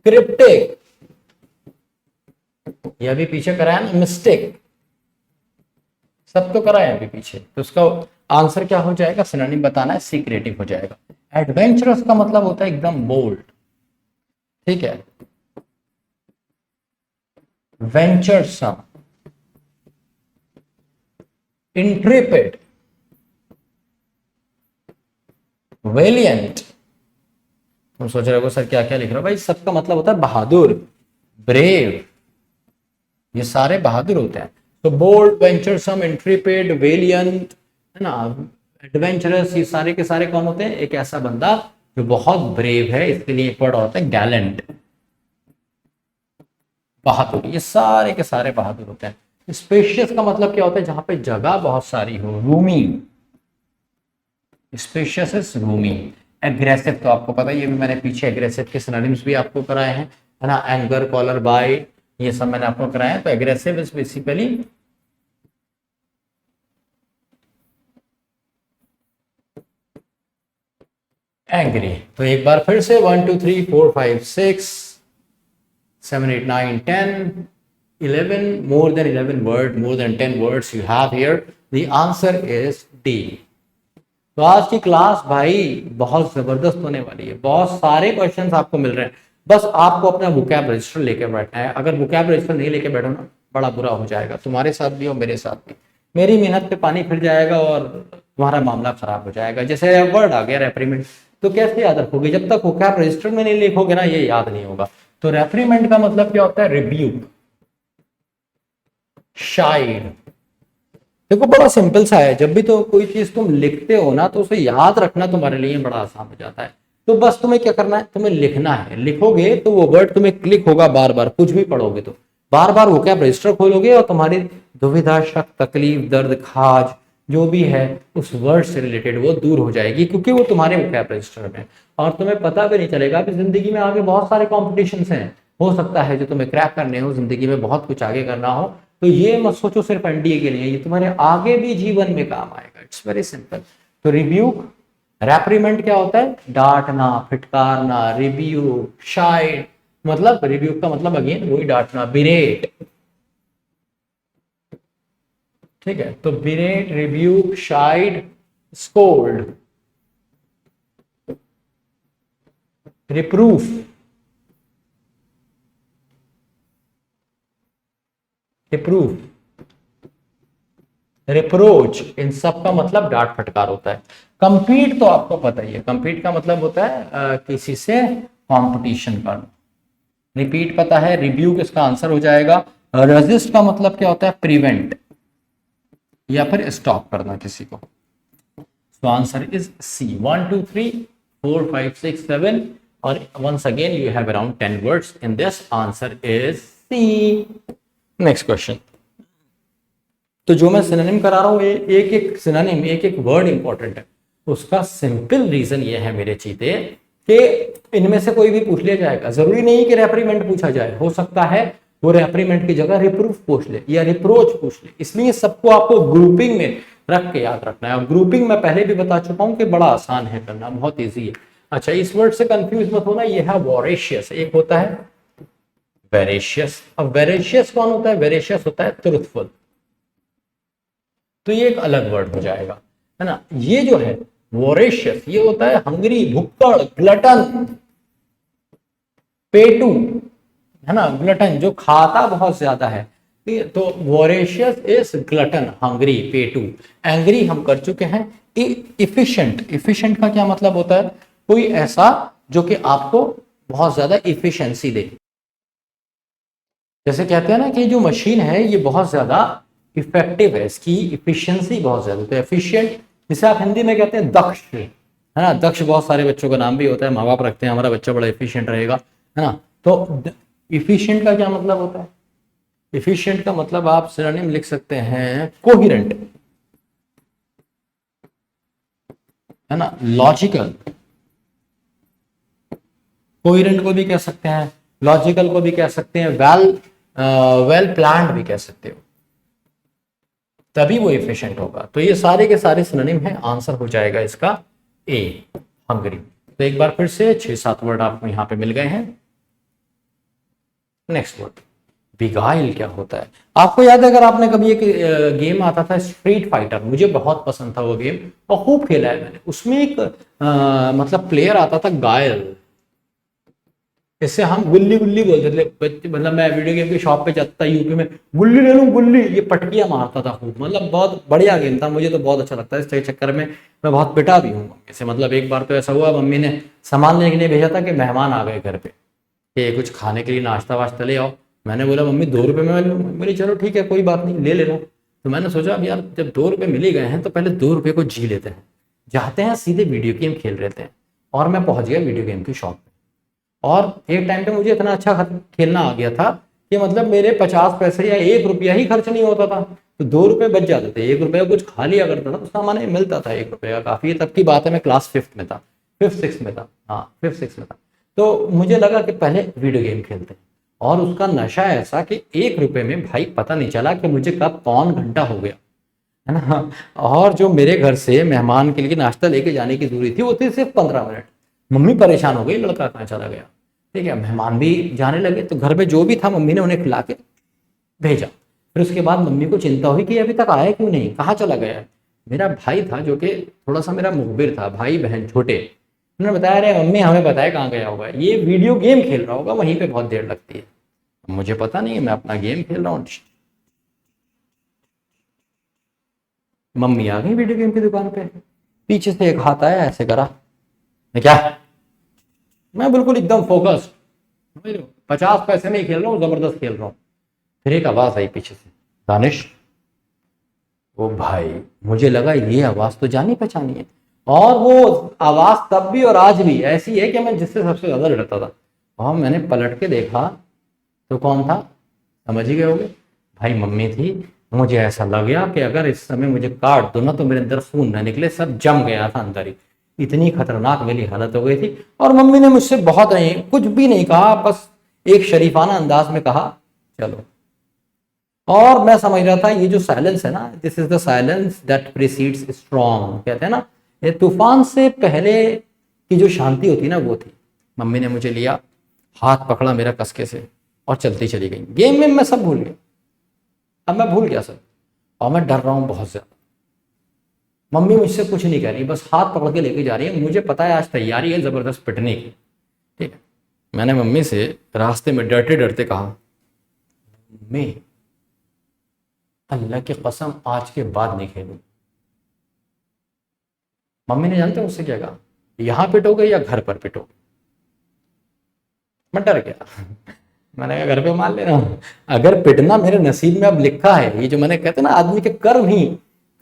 क्रिप्टिक, यह भी पीछे कराया ना, मिस्टेक, सब तो कराया अभी पीछे। तो उसका आंसर क्या हो जाएगा, सिनोनिम बताना है, सीक्रेटिव हो जाएगा। एडवेंचरस का मतलब होता है एकदम बोल्ड, ठीक है, वेंचरसम, इंट्रेपिड, वेलियंट। तुम सोच रहे हो सर क्या क्या लिख रहे हो, भाई सबका मतलब होता है बहादुर, ब्रेव, ये सारे बहादुर होते हैं। तो बोल्ड, वेंचरसम, इंट्रेपिड, वेलियंट, है ना, एडवेंचरस, ये सारे के सारे कौन होते हैं, एक ऐसा बंदा जो बहुत ब्रेव है। इसके लिए एक वर्ड होता है गैलेंट, बहादुर, ये सारे के सारे बहादुर होते हैं। स्पेशियस का मतलब क्या होता है, जहां पे जगह बहुत सारी हो, Rumi, spacious is Rumi. Aggressive तो आपको पता है, ये भी मैंने पीछे एग्रेसिव के सिनोनिम्स भी आपको कराए हैं, है ना, एंगर, कॉलर, बाइट, ये सब मैंने आपको कराया है। तो एग्रेसिव इज बेसिकली एंग्री। तो एक बार फिर से 1 2 3 4 5 6 7 8 9 10 11, more than 11 word, more than 10 words you have here. The answer is D. तो आज की क्लास भाई बहुत जबरदस्त होने वाली है, बहुत सारे क्वेश्चंस आपको मिल रहे हैं। बस आपको अपना वोकैब रजिस्टर लेके बैठना है। अगर वोकैब रजिस्टर नहीं लेके बैठो ना, बड़ा बुरा हो जाएगा तुम्हारे साथ भी और मेरे साथ भी। मेरी मेहनत पे पानी फिर जाएगा और तुम्हारा मामला खराब हो जाएगा। जैसे वर्ड आ गया रेप्रीमेंट, तो कैसे याद रखोगे, जब तक वोकैब रजिस्टर में नहीं लिखोगे ना, ये याद नहीं होगा। तो रेप्रीमेंट का मतलब क्या होता है, रिब्यूक, शाइड। देखो बड़ा सिंपल सा है, जब भी तो कोई चीज तुम लिखते हो ना, तो उसे याद रखना तुम्हारे लिए बड़ा आसान हो जाता है। तो बस तुम्हें क्या करना है, तुम्हें लिखना है। लिखोगे तो वो वर्ड तुम्हें क्लिक होगा बार बार, कुछ भी पढ़ोगे तो बार बार वोकैब रजिस्टर खोलोगे और तुम्हारी दुविधा, शक, तकलीफ, दर्द, खाज जो भी है उस वर्ड से रिलेटेड वो दूर हो जाएगी, क्योंकि वो तुम्हारे वोकैब रजिस्टर में। और तुम्हें पता भी नहीं चलेगा कि जिंदगी में आगे बहुत सारे कॉम्पिटिशन हैं, हो सकता है जो तुम्हें क्रैक करने हो, जिंदगी में बहुत कुछ आगे करना हो। तो ये मत सोचो सिर्फ एनडीए के लिए, ये तुम्हारे आगे भी जीवन में काम आएगा। It's very simple. तो रिब्यूक, रेप्रीमेंट क्या होता है, डांटना, फिटकारना, रिब्यूक, शाइड, मतलब रिब्यूक का मतलब अगेन वही डांटना, बिरेट, ठीक है। तो बिरेट, rebuke, shied, scold, reproof, reproof, reproach, इन सब का मतलब डांट फटकार होता है। कंपीट तो आपको पता ही है, कंपीट का मतलब होता है किसी से कंपटीशन करना। रिपीट पता है, रिब्यूक इसका आंसर हो जाएगा। रेजिस्ट का मतलब क्या होता है, प्रिवेंट या फिर स्टॉप करना किसी को। तो आंसर इज सी। 1 2 3 4 5 6 7 और once again you have around 10 words in this. Answer is C. Next question. तो जो मैं सिनोनिम करा रहा हूं, एक एक सिनोनिम, एक एक वर्ड इंपॉर्टेंट है। उसका सिंपल रीजन ये है मेरे चीते कि इनमें से कोई भी पूछ लिया जाएगा। जरूरी नहीं कि रेप्रीमेंट पूछा जाए, हो सकता है वो रेप्रीमेंट की जगह रिप्रूफ पूछ ले या रिप्रोच पूछ ले। इसलिए सबको आपको ग्रुपिंग में रख के याद रखना है। और ग्रुपिंग मैं पहले भी बता चुका हूं कि बड़ा आसान है करना, बहुत ईजी है। अच्छा, इस वर्ड से कंफ्यूज मत होना, ये है वॉरेशियस, एक होता है वेरेशियस। अब वेरेशियस कौन होता है, वेरेशियस होता है ट्रुथफुल। तो ये एक अलग वर्ड हो जाएगा, है ना। ये जो है वोरेशियस, ये होता है हंगरी, भुक्कड़, ग्लटन, पेटू, है ना, ग्लटन जो खाता बहुत ज्यादा है। तो वोरेशियस इज ग्लटन, हंगरी, पेटू। एंग्री हम कर चुके हैं। इफिशिएंट, इफिशिएंट का क्या मतलब होता है, कोई ऐसा जो कि आपको बहुत ज्यादा इफिशिएंसी दे। जैसे कहते हैं ना कि जो मशीन है ये बहुत ज्यादा इफेक्टिव है, इसकी इफिशिएंसी बहुत ज्यादा। तो एफिशिएंट, जिसे आप हिंदी में कहते हैं दक्ष, है ना। दक्ष बहुत सारे बच्चों का नाम भी होता है, माँ बाप रखते हैं हमारा बच्चा बड़ा एफिशिएंट रहेगा, है ना। तो इफिशिएंट का क्या मतलब होता है? इफिशिएंट का मतलब आप सिनोनिम लिख सकते हैं कोहिरेंट, है ना, लॉजिकल। कोहिरेंट को भी कह सकते हैं, लॉजिकल को भी कह सकते हैं, वेल प्लान्ड भी कह सकते हो, तभी वो एफिशिएंट होगा। तो ये सारे के सारे सिनोनिम है, आंसर हो जाएगा इसका ए, हंगरी। तो एक बार फिर से 6-7 वर्ड आपको यहां पे मिल गए हैं। नेक्स्ट वर्ड बिगाइल क्या होता है? आपको याद है, अगर आपने कभी एक गेम आता था स्ट्रीट फाइटर, मुझे बहुत पसंद था वो गेम और खूब खेला है मैंने। उसमें एक मतलब प्लेयर आता था गायल, इससे हम गुल्ली गुल्ली बोलते थे बच्चे, मतलब मैं वीडियो गेम की शॉप पे जाता था यूपी में, गुल्ली ले लूं गुल्ली, ये पटकियां मारता था खूब, मतलब बहुत बढ़िया गेम था, मुझे तो बहुत अच्छा लगता है। इस चक्कर में मैं बहुत पिटा भी हूँ मम्मी से। मतलब एक बार तो ऐसा हुआ, मम्मी ने सामान लेने के लिए भेजा था कि मेहमान आ गए घर पे, कि कुछ खाने के लिए नाश्ता वाश्ता ले आओ। मैंने बोला मम्मी 2 रुपये में लूँ, बोली चलो ठीक है कोई बात नहीं ले लेना। तो मैंने सोचा अब यार जब 2 रुपये मिल ही गए हैं तो पहले 2 रुपये को जी लेते हैं, जाते हैं सीधे वीडियो गेम खेल रहे थे। और मैं पहुंच गया वीडियो गेम की शॉप पे, और एक टाइम पे मुझे इतना अच्छा खेलना आ गया था कि मतलब मेरे 50 पैसे या 1 रुपया ही खर्च नहीं होता था, तो 2 रुपये बच जाते थे। 1 रुपये का कुछ खा लिया करता था तो सामान मिलता था 1 रुपये का काफी। तब की बात है, मैं क्लास 5th में था, 5th 6th में था, हाँ 5th 6th में था। तो मुझे लगा कि पहले वीडियो गेम खेलते हैं, और उसका नशा ऐसा कि 1 रुपये में भाई पता नहीं चला कि मुझे कब कौन घंटा हो गया, है ना। और जो मेरे घर से मेहमान के लिए नाश्ता लेके जाने की दूरी थी वो थी सिर्फ 15 मिनट। मम्मी परेशान हो गई, लड़का कहाँ चला गया। ठीक है, मेहमान भी जाने लगे, तो घर में जो भी था मम्मी ने उन्हें खिला के भेजा। फिर उसके बाद मम्मी को चिंता हुई कि अभी तक आया क्यों नहीं, कहाँ चला गया है। मेरा भाई था जो कि थोड़ा सा मेरा मुखबिर था, भाई बहन छोटे, उन्होंने बताया अरे मम्मी हमें बताया कहाँ गया होगा, ये वीडियो गेम खेल रहा होगा, वहीं पे बहुत देर लगती है। मुझे पता नहीं है, मैं अपना गेम खेल रहा हूँ। मम्मी आ गई वीडियो गेम की दुकान पे, पीछे से एक हाथ आया, ऐसे करा, मैं क्या, मैं बिल्कुल एकदम फोकस्ड, 50 पैसे में ही खेल रहा हूँ, जबरदस्त खेल रहा हूँ। फिर एक आवाज आई पीछे से, दानिश। ओ भाई, मुझे लगा ये आवाज तो जानी पहचानी है, और वो आवाज तब भी और आज भी ऐसी है कि मैं जिससे सबसे ज्यादा डरता था। और मैंने पलट के देखा तो कौन था, समझ ही गए होगे, भाई मम्मी थी। मुझे ऐसा लग गया कि अगर इस समय मुझे काट दो ना तो मेरे अंदर खून ना निकले, सब जम गया था अंदर ही, इतनी खतरनाक मेरी हालत हो गई थी। और मम्मी ने मुझसे बहुत नहीं, कुछ भी नहीं कहा, बस एक शरीफाना अंदाज में कहा चलो। और मैं समझ रहा था ये जो साइलेंस है ना, this is the silence that precedes strong, कहते हैं ना, ये तूफान से पहले की जो शांति होती है ना वो थी। मम्मी ने मुझे लिया, हाथ पकड़ा मेरा कसके से, और चलती चली गई। गेम में मैं सब भूल गया, अब मैं भूल गया सब, और मैं डर रहा हूँ बहुत ज्यादा। मम्मी मुझसे कुछ नहीं कह रही, बस हाथ पकड़ के लेके जा रही है। मुझे पता है आज तैयारी है जबरदस्त पिटने की। ठीक है, मैंने मम्मी से रास्ते में डरते डरते कहा, मम्मी अल्लाह की कसम आज के बाद नहीं खेलूं। मम्मी ने जानते मुझसे क्या कहा, यहां पिटोगे या घर पर पिटोगे। मैं डर गया। मैंने कहा घर पे मान लेना, अगर पिटना मेरे नसीब में अब लिखा है, ये जो मैंने कहते ना आदमी के कर्म ही,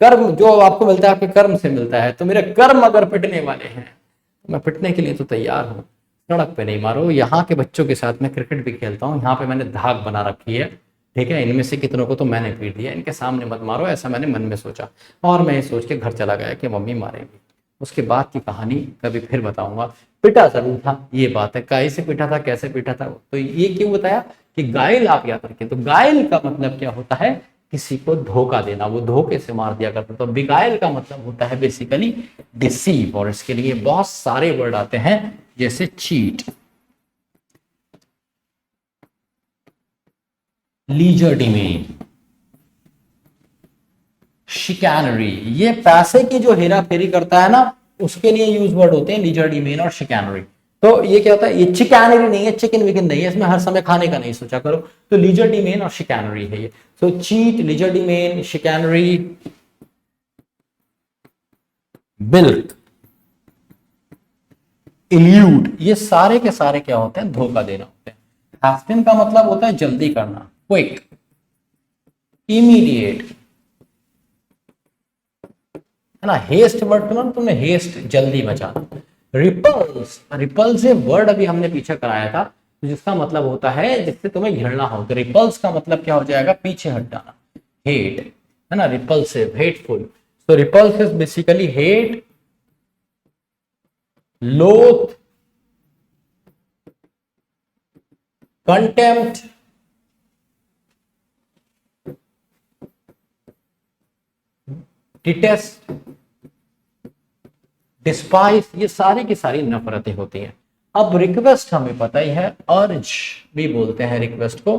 कर्म जो आपको मिलता है आपके कर्म से मिलता है, तो मेरे कर्म अगर पिटने वाले हैं तो मैं पिटने के लिए तो तैयार हूँ। सड़क पे नहीं मारो, यहाँ के बच्चों के साथ मैं क्रिकेट भी खेलता हूँ, यहाँ पे मैंने धाक बना रखी है। ठीक है, इनमें से कितनों को तो मैंने पीट दिया, इनके सामने मत मारो, ऐसा मैंने मन में सोचा। और मैं ये सोच के घर चला गया कि मम्मी मारेंगी। उसके बाद की कहानी कभी फिर बताऊंगा। पिटा जरूर था, ये बात है, कैसे पिटा था कैसे पिटा था, तो ये क्यों बताया कि गाइल आप याद रखें। तो गाइल का मतलब क्या होता है, किसी को धोखा देना, वो धोखे से मार दिया करता। तो बिगाइल का मतलब होता है बेसिकली डिसीव, और इसके लिए बहुत सारे वर्ड आते हैं जैसे चीट, लीजरडिमेन, शिकैनरी, ये पैसे की जो हेरा फेरी करता है ना उसके लिए यूज वर्ड होते हैं लीजरडिमेन और शिकैनरी। तो ये क्या होता है, ये चिकैनरी नहीं है, चिकन विकन नहीं है, इसमें हर समय खाने का नहीं सोचा करो। तो लीजरडिमेन और शिकैनरी है ये। तो चीट, लीजरडिमेन, शिकैनरी, बिल्क, इल्यूड, ये सारे के सारे क्या होते हैं, धोखा देना होते हैं। हैस्टिन का मतलब होता है जल्दी करना, क्विक, इमीडिएट, है ना। हेस्ट वर्ड तो ना तुमने हेस्ट जल्दी मचाना। रिपल्स, रिपल्सिव वर्ड अभी हमने पीछे कराया था, जिसका मतलब होता है जिससे तुम्हें घिरना हो। तो रिपल्स का मतलब क्या हो जाएगा, पीछे हट जाना। हेट, है ना, रिपल्सिव, हेटफुल। तो रिपल्स इज बेसिकली हेट, लोथ, कंटेम्प्ट, डिटेस्ट, डिस्पाइस, ये सारी की सारी नफरतें होती हैं। अब रिक्वेस्ट हमें पता ही है, अर्ज भी बोलते हैं रिक्वेस्ट को,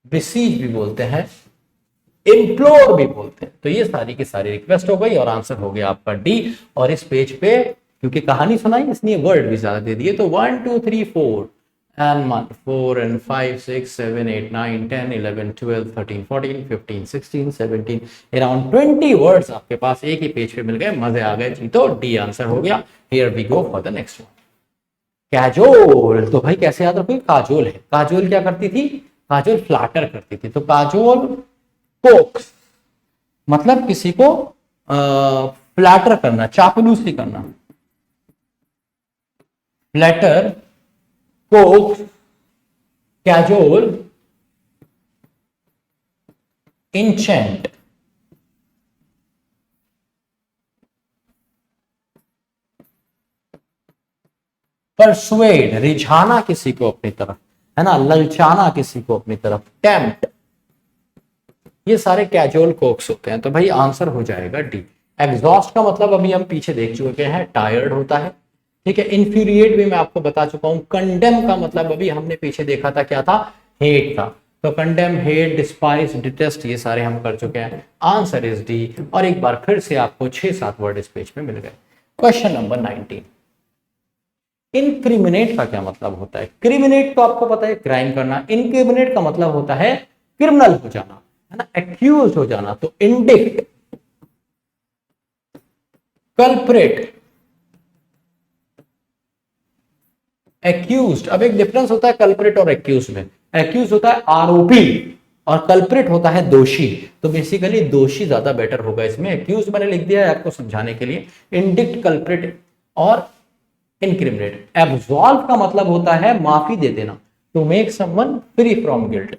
बिसीज भी बोलते हैं, इम्प्लोर भी बोलते हैं। तो ये सारी की सारी रिक्वेस्ट हो गई और आंसर हो गया आपका डी। और इस पेज पे क्योंकि कहानी सुनाई इसलिए वर्ड भी ज्यादा दे दिए, तो 1 2 3 4 and 4 and 5 6 7 8 9 10 11 12 13 14 15 16 17 अराउंड 20 वर्ड्स आपके पास एक ही पेज पे मिल गए। मजे आ गए जी, तो डी आंसर हो गया। Here we go for the next one. Cajole, तो भाई कैसे याद रखोगे, काजोल है। काजोल क्या करती थी, काजोल फ्लैटर करती थी। तो काजोल कोक्स, मतलब किसी को फ्लैटर करना, चापलूसी करना। Flatter, coax, cajole, enchant. Persuade, रिझाना किसी को अपनी तरफ, है ना, ललचाना किसी को अपनी तरफ। टेम्प्ट, ये सारे कैजुअल कोक्स होते हैं। तो भाई आंसर हो जाएगा डी। एग्जॉस्ट का मतलब अभी हम पीछे देख चुके हैं, टायर्ड होता है, ठीक है। इन्फ्यूरिएट भी मैं आपको बता चुका हूं। कंडेम का मतलब अभी हमने पीछे देखा था, क्या था, हेट था। तो कंडेम, हेट, डिस्पाइस, डिटेस्ट, ये सारे हम कर चुके हैं। Answer is D. और एक बार फिर से आपको 6-7 वर्ड इस पेज पे मिल गए। Question number 19। इनक्रिमिनेट का क्या मतलब होता है। क्रिमिनेट तो आपको पता है, क्राइम करना। इनक्रिमिनेट का मतलब होता है क्रिमिनल हो जाना, है ना, एक्यूज हो जाना। तो इंडिक्ट, कल्प्रेट, एक्यूज्ड। अब एक डिफरेंस होता है कल्प्रेट और एक्यूज में। एक्यूज होता है आरोपी और कल्प्रेट होता है दोषी। तो बेसिकली दोषी ज्यादा बेटर होगा इसमें। एक्यूज मैंने लिख दिया है आपको समझाने के लिए। इंडिक्ट, कल्प्रेट और इनक्रिमिनेट। एब्सॉल्व का मतलब होता है माफी दे देना, to make someone free from guilt.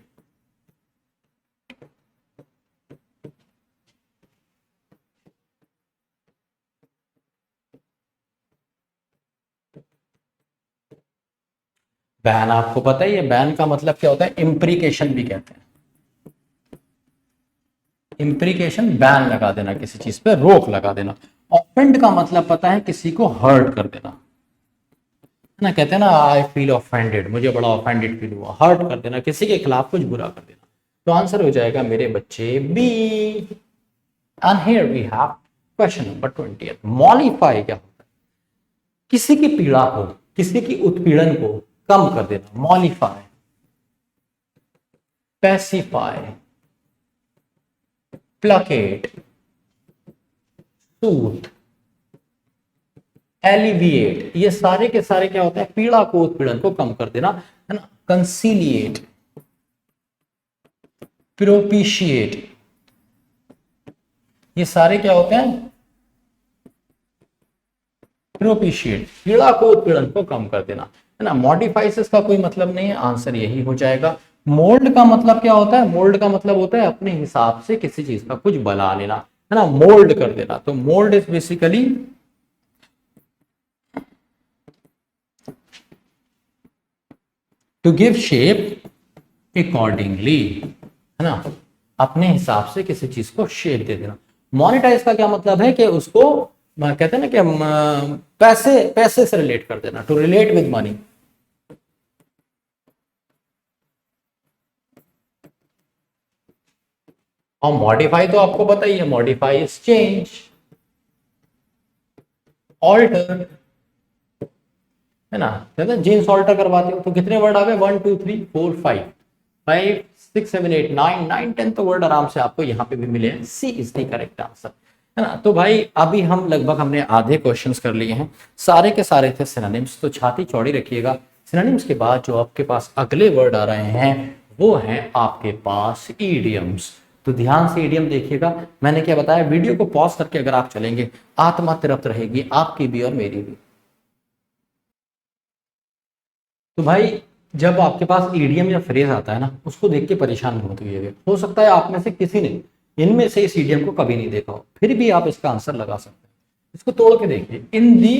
Ban आपको पता ही है, बैन का मतलब क्या होता है, इम्प्रीकेशन भी कहते हैं। इम्प्रीकेशन, बैन लगा देना, किसी चीज पे रोक लगा देना। ऑफेंड का मतलब पता है, किसी को हर्ट कर देना, है ना। कहते हैं ना, आई फील ऑफेंडेड, मुझे बड़ा ऑफेंडेड फील हुआ। हर्ट कर देना, किसी के खिलाफ कुछ बुरा कर देना। तो आंसर हो जाएगा मेरे बच्चे B. And here we have question number 20। Mollify क्या होता है, किसी की पीड़ा को, किसी की उत्पीड़न को कम कर देना। मॉलिफाई, पैसिफाई, प्लकेट, सूथ, एलिविएट, ये सारे के सारे क्या होते हैं, पीड़ा को, उत्पीड़न को कम कर देना, है ना। कंसीलिएट, प्रोपिशिएट, ये सारे क्या होते हैं, प्रोपिशिएट, पीड़ा को, उत्पीड़न को कम कर देना, है ना। मॉडिफाइस इसका कोई मतलब नहीं है, आंसर यही हो जाएगा। मोल्ड का मतलब क्या होता है, मोल्ड का मतलब होता है अपने हिसाब से किसी चीज का कुछ बना लेना, है ना, मोल्ड कर देना। तो mould is basically to give shape accordingly, है ना, अपने हिसाब से किसी चीज को शेप दे देना। मोनेटाइज का क्या मतलब है कि उसको कहते हैं ना कि पैसे, पैसे से रिलेट कर देना, टू रिलेट विद मनी। और मॉडिफाई तो आपको पता ही है, मॉडिफाई इज चेंज, ऑल्टर, है ना। कहते हैं जीन्स ऑल्टर करवाते हो, तो कितने वर्ड आ गए, 1 2 3 4 5 5 6 7 8 9 9 10 तो वर्ड आराम से आपको यहाँ पे भी मिले हैं। सी इज द करेक्ट आंसर, है ना। तो भाई अभी हम लगभग हमने आधे क्वेश्चंस कर लिए हैं, सारे के सारे थे सिनोनिम्स। तो छाती चौड़ी रखिएगा। सिनोनिम्स के बाद जो आपके पास अगले वर्ड आ रहे हैं वो हैं आपके पास ईडियम्स। तो ध्यान से इडियम देखिएगा। मैंने क्या बताया, वीडियो को पॉज करके अगर आप चलेंगे, आत्मा तृप्त रहेगी, आपकी भी और मेरी भी। तो भाई जब आपके पास ईडीएम या फ्रेज आता है ना, उसको देख के परेशान मत होइएगा। हो सकता है आप में से किसी ने इनमें से इस ईडीएम को कभी नहीं देखा हो, फिर भी आप इसका आंसर लगा सकते हैं। इसको तोड़ के देखिए, इन दी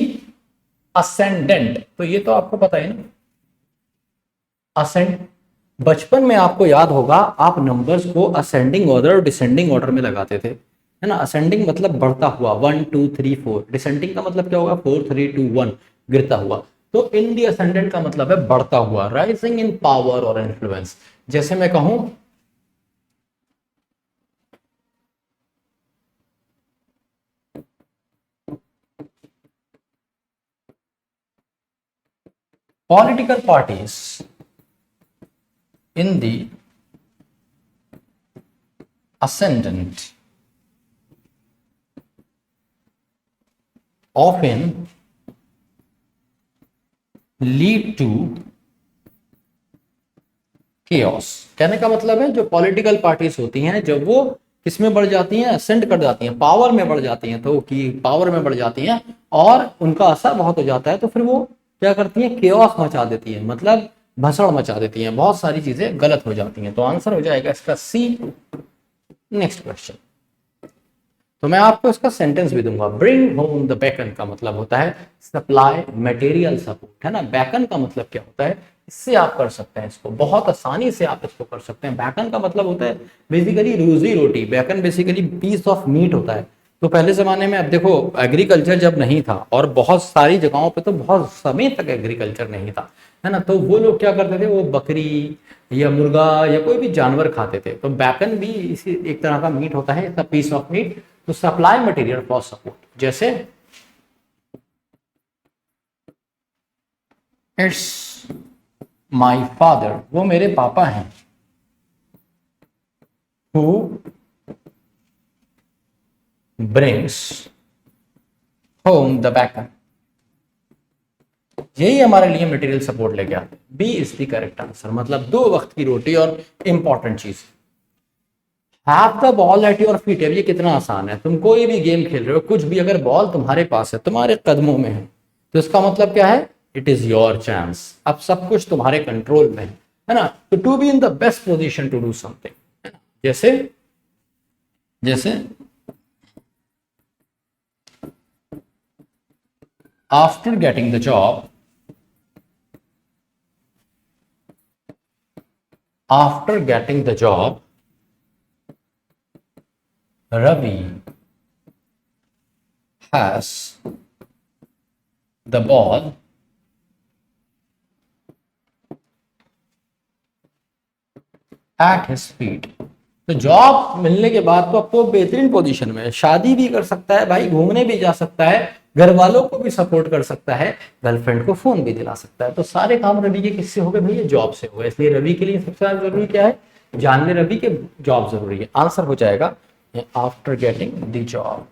असेंडेंट, तो ये तो आपको पता है ना, असेंड। बचपन में आपको याद होगा, आप नंबर्स को असेंडिंग ऑर्डर और डिसेंडिंग ऑर्डर में लगाते थे, है ना। असेंडिंग मतलब बढ़ता हुआ 1 2 3 4, डिसेंडिंग का मतलब क्या होगा 4 3 2 1, गिरता हुआ। तो इन दी असेंडेंट का मतलब है बढ़ता हुआ, राइजिंग इन पावर और इन्फ्लुएंस। जैसे मैं कहूं political parties in the ascendant often lead to chaos। कहने का मतलब है जो पॉलिटिकल पार्टीज होती हैं, जब वो किसमें बढ़ जाती हैं, असेंड कर जाती हैं, पावर में बढ़ जाती हैं, तो कि पावर में बढ़ जाती हैं और उनका असर बहुत हो जाता है, तो फिर वो क्या करती हैं, केओस मचा देती है, मतलब भसड़ मचा देती हैं, बहुत सारी चीजें गलत हो जाती हैं। तो आंसर हो जाएगा इसका सी। नेक्स्ट क्वेश्चन, तो मैं आपको इसका सेंटेंस भी दूंगा। ब्रिंग होम द बेकन का मतलब होता है सप्लाई मटेरियल सपोर्ट, है ना। बैकन का मतलब क्या होता है, इससे आप कर सकते हैं, इसको बहुत आसानी से आप इसको कर सकते हैं। बैकन का मतलब होता है बेसिकली रोजी रोटी। Bacon basically piece of meat होता है। तो पहले जमाने में, अब देखो एग्रीकल्चर जब नहीं था, और बहुत सारी जगहों पे तो बहुत समय तक एग्रीकल्चर नहीं था, है ना, तो वो लोग क्या करते थे, वो बकरी या मुर्गा या कोई भी जानवर खाते थे। तो बैकन भी इसी एक तरह का मीट होता है, पीस ऑफ मीट। तो सप्लाई मटेरियल फॉर सपोर्ट, जैसे इट्स माई फादर, वो मेरे पापा हैं, who brings home the bacon, यही हमारे लिए मटेरियल सपोर्ट लेके आते। B is the correct answer, मतलब 2 वक्त की रोटी और इंपॉर्टेंट चीज। Have the ball at your feet, अब ये कितना आसान है। तुम कोई भी गेम खेल रहे हो, कुछ भी, अगर बॉल तुम्हारे पास है, तुम्हारे कदमों में है, तो इसका मतलब क्या है, इट इज योर चांस। अब सब कुछ तुम्हारे कंट्रोल में है ना। तो to be in the best position to do something, जैसे जैसे after getting the job, after getting the job Ravi has the ball at his feet। तो जॉब मिलने के बाद तो आपको बेहतरीन पोजीशन में है, शादी भी कर सकता है भाई, घूमने भी जा सकता है, घर वालों को भी सपोर्ट कर सकता है, गर्लफ्रेंड को फोन भी दिला सकता है। तो सारे काम रवि के किससे हो गए भैया, जॉब से हो गए। इसलिए रवि के लिए सबसे ज्यादा जरूरी क्या है, जानने रवि के जॉब जरूरी है। आंसर हो जाएगा आफ्टर गेटिंग द जॉब।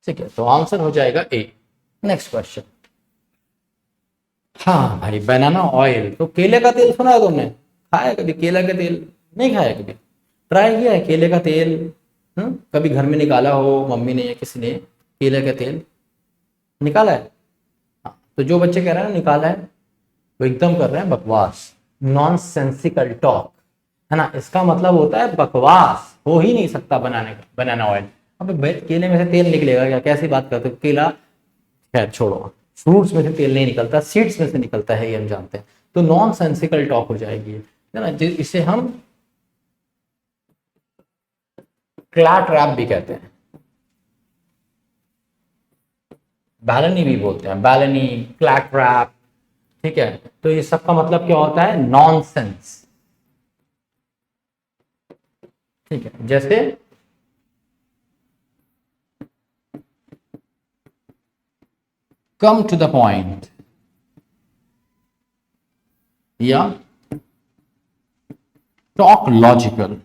ठीक है, तो आंसर हो जाएगा ए। नेक्स्ट क्वेश्चन, हाँ भाई बनाना ऑयल, तो केले का तेल सुना है तुमने, खाया कभी केला का तेल, नहीं खाया कभी, ट्राई किया है केले का तेल? कभी घर में निकाला हो मम्मी ने या किसी ने केले का तेल निकाला है? हाँ, तो जो बच्चे कह रहे हैं ना निकाला है, वो एकदम कर रहे हैं बकवास, नॉन सेंसिकल टॉक, है ना। इसका मतलब होता है बकवास, हो ही नहीं सकता बनाने का बनाना ऑयल। अब केले में से तेल निकलेगा क्या, कैसी बात करते हो, केला, खैर छोड़ो, फ्रूट्स में से तेल नहीं निकलता, सीड्स में से निकलता है, ये हम जानते हैं। तो नॉन सेंसिकल टॉक हो जाएगी, है ना। इसे हम क्लैट रैप भी कहते हैं, बैलनी भी बोलते हैं, बैलनी, क्लैट रैप, ठीक है। तो ये सब का मतलब क्या होता है, नॉनसेंस, ठीक है। जैसे कम टू द पॉइंट या talk logical